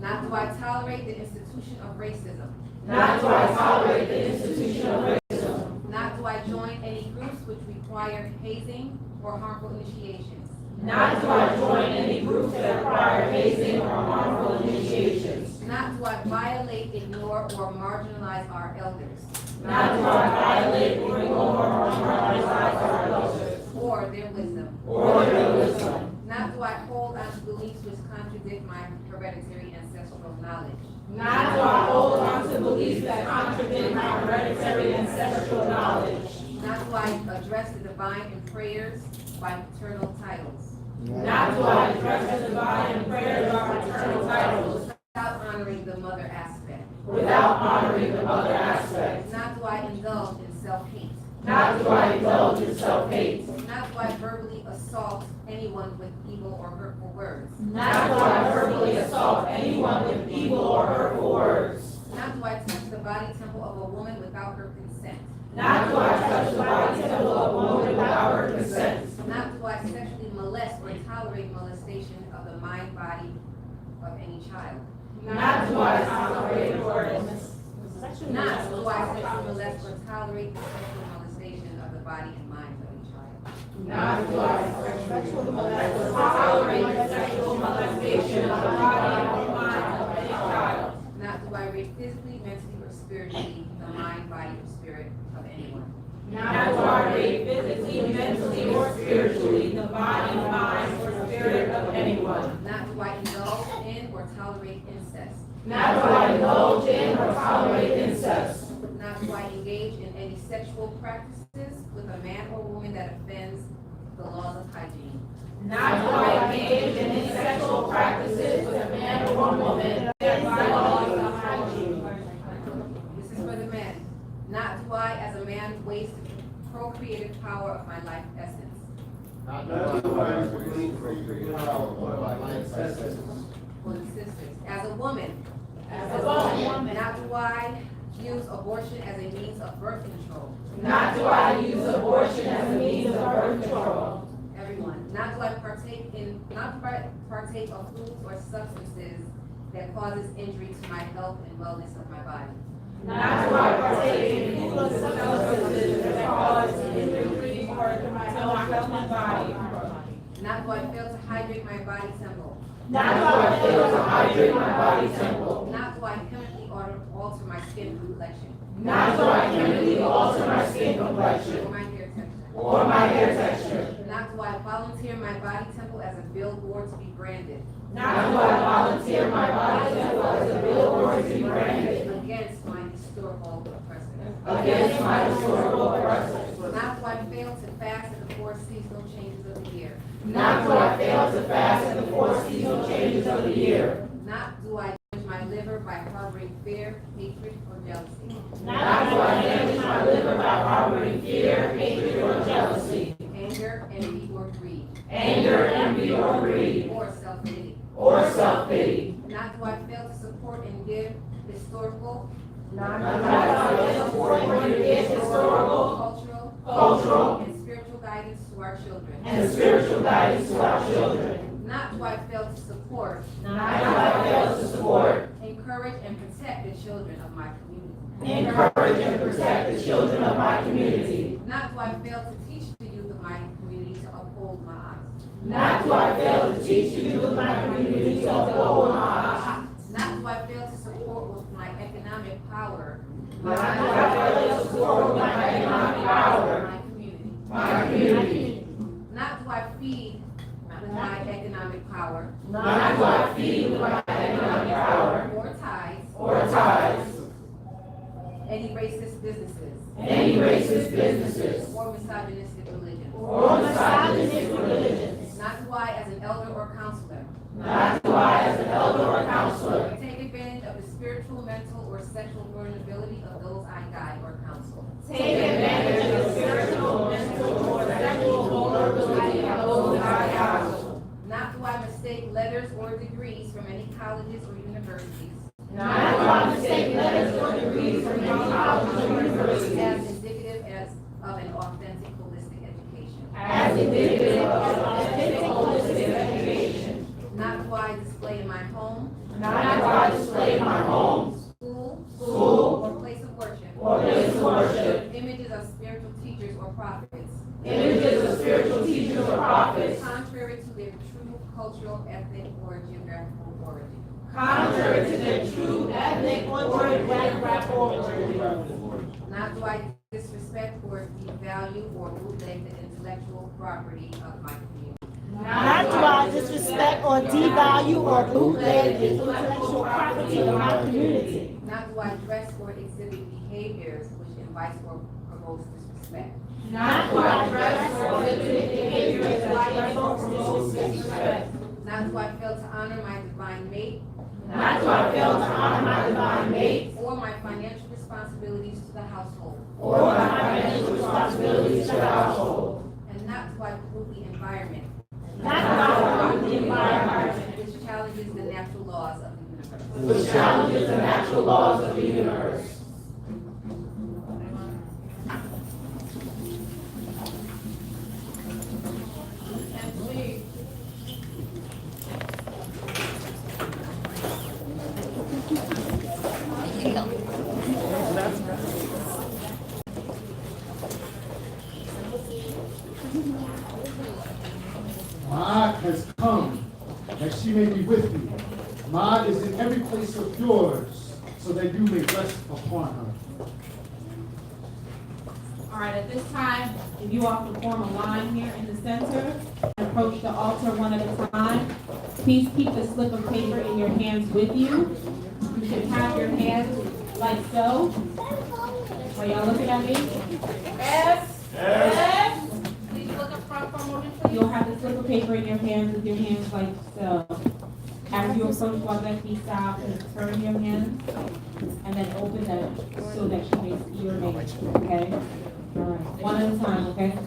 Not do I tolerate the institution of racism. Not do I tolerate the institution of racism. Not do I join any groups which require hazing or harmful initiations. Not do I join any groups that require hazing or harmful initiations. Not do I violate, ignore, or marginalize our elders. Not do I violate, ignore, or marginalize our elders Or their wisdom. or their wisdom. Not do I hold on to beliefs which contradict my hereditary ancestral knowledge. Not do I hold on to beliefs that contradict my hereditary ancestral knowledge. Not do I address the divine in prayers by paternal titles. Not do I address the divine in prayers or paternal titles Without honoring the mother aspect. without honoring the mother aspect. Not do I indulge in self-hate. Not do I indulge in self-hate. Not do I verbally assault anyone with evil or hurtful words. Not do I verbally assault anyone with evil or hurtful words. Not do I touch the body temple of a woman without her consent. Not do I touch the body temple of a woman without her consent. Not do I sexually molest or tolerate molestation of the mind, body of any child. Not do I tolerate or Not do I sexually molest or tolerate the sexual molestation of the body and mind of any child. not do I sexually molest or tolerate the sexual molestation of the body or mind of any child. Not do I rape physically, mentally, or spiritually the mind, body, or spirit of anyone. Not do I rape physically, mentally, or spiritually the body, mind, or spirit of anyone. Not do I indulge in or tolerate incest. Not do I indulge in or tolerate incest. Not do I engage in any sexual practices with a man or woman that offends the laws of hygiene. Not do I engage in any sexual practices with a man or woman that violates the hygiene. This is for the men. Not do I, as a man, waste the procreative power of my life essence. For the sisters. As a woman. Not do I use abortion as a means of birth control. Not do I use abortion as a means of birth control. Everyone. Not do I partake of foods or substances that causes injury to my health and wellness of my body. Not do I partake in foods or substances that cause injury to my health and body. Not do I fail to hydrate my body temple. Not do I fail to hydrate my body temple. Not do I chemically alter my skin complexion. Not do I chemically alter my skin complexion Or my hair texture. or my hair texture. Not do I volunteer my body temple as a billboard to be branded. Not do I volunteer my body temple as a billboard to be branded Against my historical oppressor. against my historical oppressors. Not do I fail to fast in the four seasonal changes of the year. Not do I fail to fast in the four seasonal changes of the year. Not do I damage my liver by harboring fear, hatred, or jealousy. Not do I damage my liver by harboring fear, hatred, or jealousy. Anger, envy, or greed. Anger, envy, or greed. Or self-pity. Or self-pity. Not do I fail to support and give historical, Not do I fail to support and give historical, cultural, and spiritual guidance to our children. and spiritual guidance to our children. Not do I fail to support, Not do I fail to support, encourage, and protect the children of my community. encourage, and protect the children of my community. Not do I fail to teach the youth of my community to uphold Maat. Not do I fail to teach the youth of my community to uphold Maat. Not do I fail to support with my economic power Not do I fail to support with my economic power my community. my community. Not do I feed with my economic power Not do I feed with my economic power or ties or ties any racist businesses any racist businesses or misogynistic religions. or misogynistic religions. Not do I, as an elder or counselor, Not do I, as an elder or counselor, take advantage of the spiritual, mental, or sexual vulnerability of those I guide or counsel. take advantage of the spiritual, mental, or sexual vulnerability of those I counsel. Not do I mistake letters or degrees from any colleges or universities Not do I mistake letters or degrees from any college or university as indicative of an authentic holistic education. as indicative of authentic holistic education. Not do I display in my home, Not do I display in my home, school, or place of worship or place of worship, images of spiritual teachers or prophets images of spiritual teachers or prophets, contrary to their true cultural, ethnic, or geographical origin. contrary to their true ethnic or geographical origin. Not do I disrespect or devalue or bootleg the intellectual property of my community. Not do I disrespect or devalue or bootleg the intellectual property of my community. Not do I dress or exhibit behaviors which invites or provokes disrespect. Not do I dress or exhibit behaviors that provoke disrespect. Not do I fail to honor my divine mate Not do I fail to honor my divine mate or my financial responsibilities to the household. or my financial responsibilities to the household. And not do I pollute the environment Not do I pollute the environment which challenges the natural laws of the universe. which challenges the natural laws of the universe. Maat has come, that she may be with you. Maat is in every place of yours, so that you may rest upon her. All right, at this time, if you all can form a line here in the center, and approach the altar one at a time. Please keep the slip of paper in your hands with you. You can have your hands like so. Are y'all looking at me? Yes. Please look up front for a moment, please. You'll have the slip of paper in your hands with your hands like so. After you approach Wazaki, stop and turn your hands, and then open them so that she may see your name, okay? All right, one at a time, okay?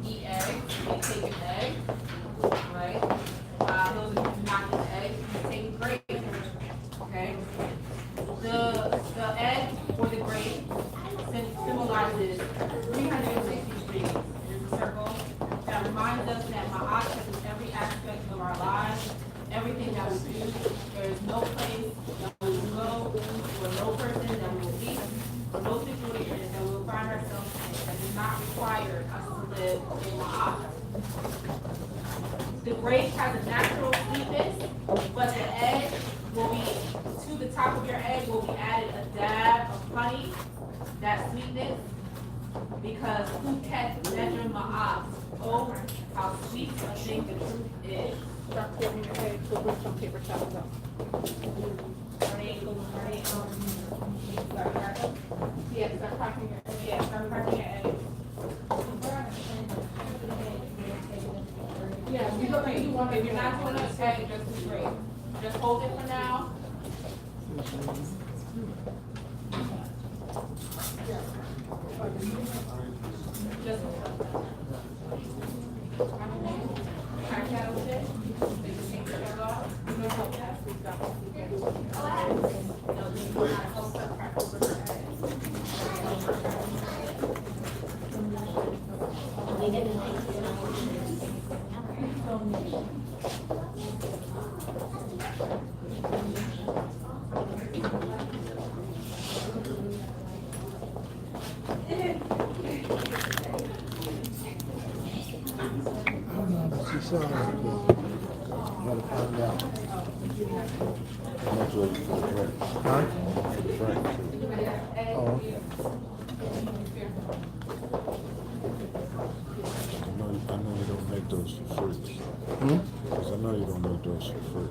eat eggs, you take an egg, right? Those of you who do not eat eggs, you take a grape, okay? The egg or the grape symbolizes 360 degrees. There's a circle that reminds us that Maat touches every aspect of our lives, everything that we do. There is no place that we will go, or no person that we will meet, or no situation that we will find ourselves in that does not require us to live in Maat. The grape has a natural sweetness, but the egg will be, to the top of your egg will be added a dab of honey, that sweetness, because Henek measure Maat. Oh, how sweet a thing the truth is. Start pouring your egg, so bring some paper towels out. Yeah, start cracking your egg. Yeah, start cracking your egg. Yeah, you look like you want, if you're not doing it, okay, just do great. Just hold it for now. Just crack that a little bit. Make the thing turn off. You know how fast we've got. Go ahead. No, just go ahead. I'll start crack over her She saw it. You gotta find out. How much was it for the drink? Huh? For the drink, too. Oh. I know you don't make those for free. Hmm? Because I know you don't make those for free.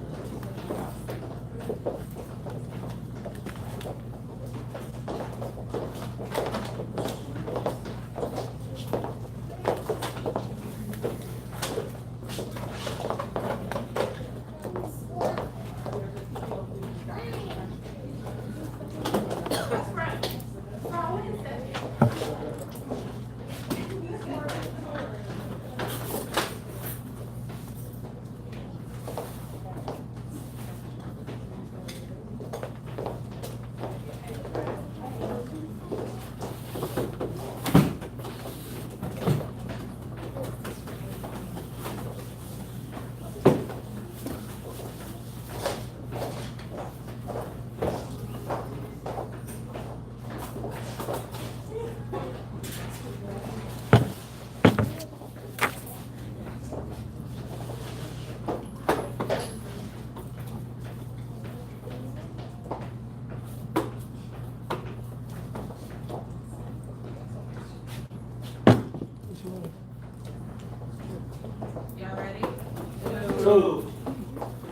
Y'all ready?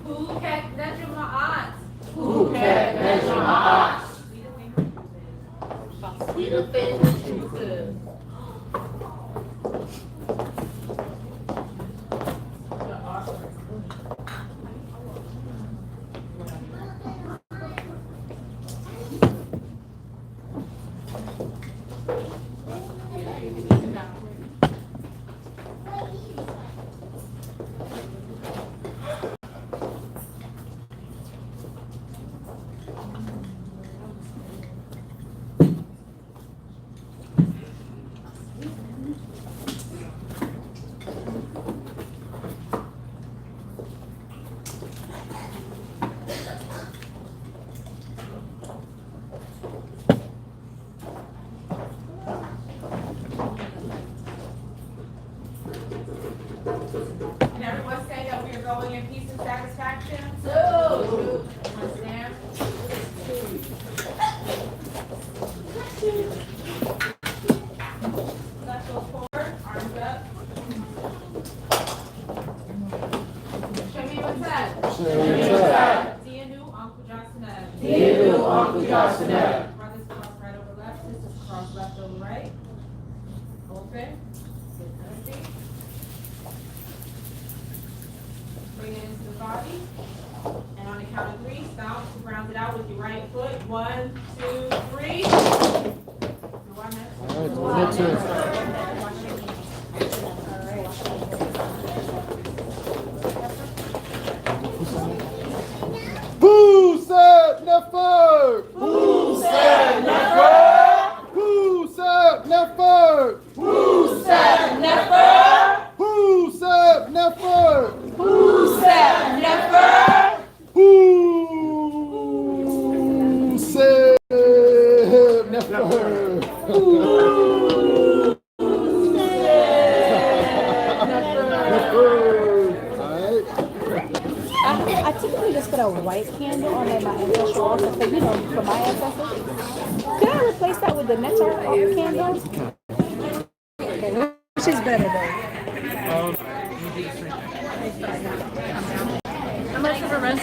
Who can measure Maat? Who can measure Maat? Sweeter thing the truth is. Can everyone say that we are going in peace and satisfaction? Two. Everyone stand. Left foot forward, arms up. Show me what's that. Show me what's that. Dear new Uncle Johnson. Dear new Uncle Johnson. Brothers cross right over left, sisters cross left over right. Open. Good. Bring it into the body. And on the count of three, stomp to ground it out with your right foot. 1, 2, 3. Do I miss? All right, I typically just put a white candle on my ancestral altar, so for my ancestors. Can I replace that with the nectar candle? Okay, which is better though? How much of a rent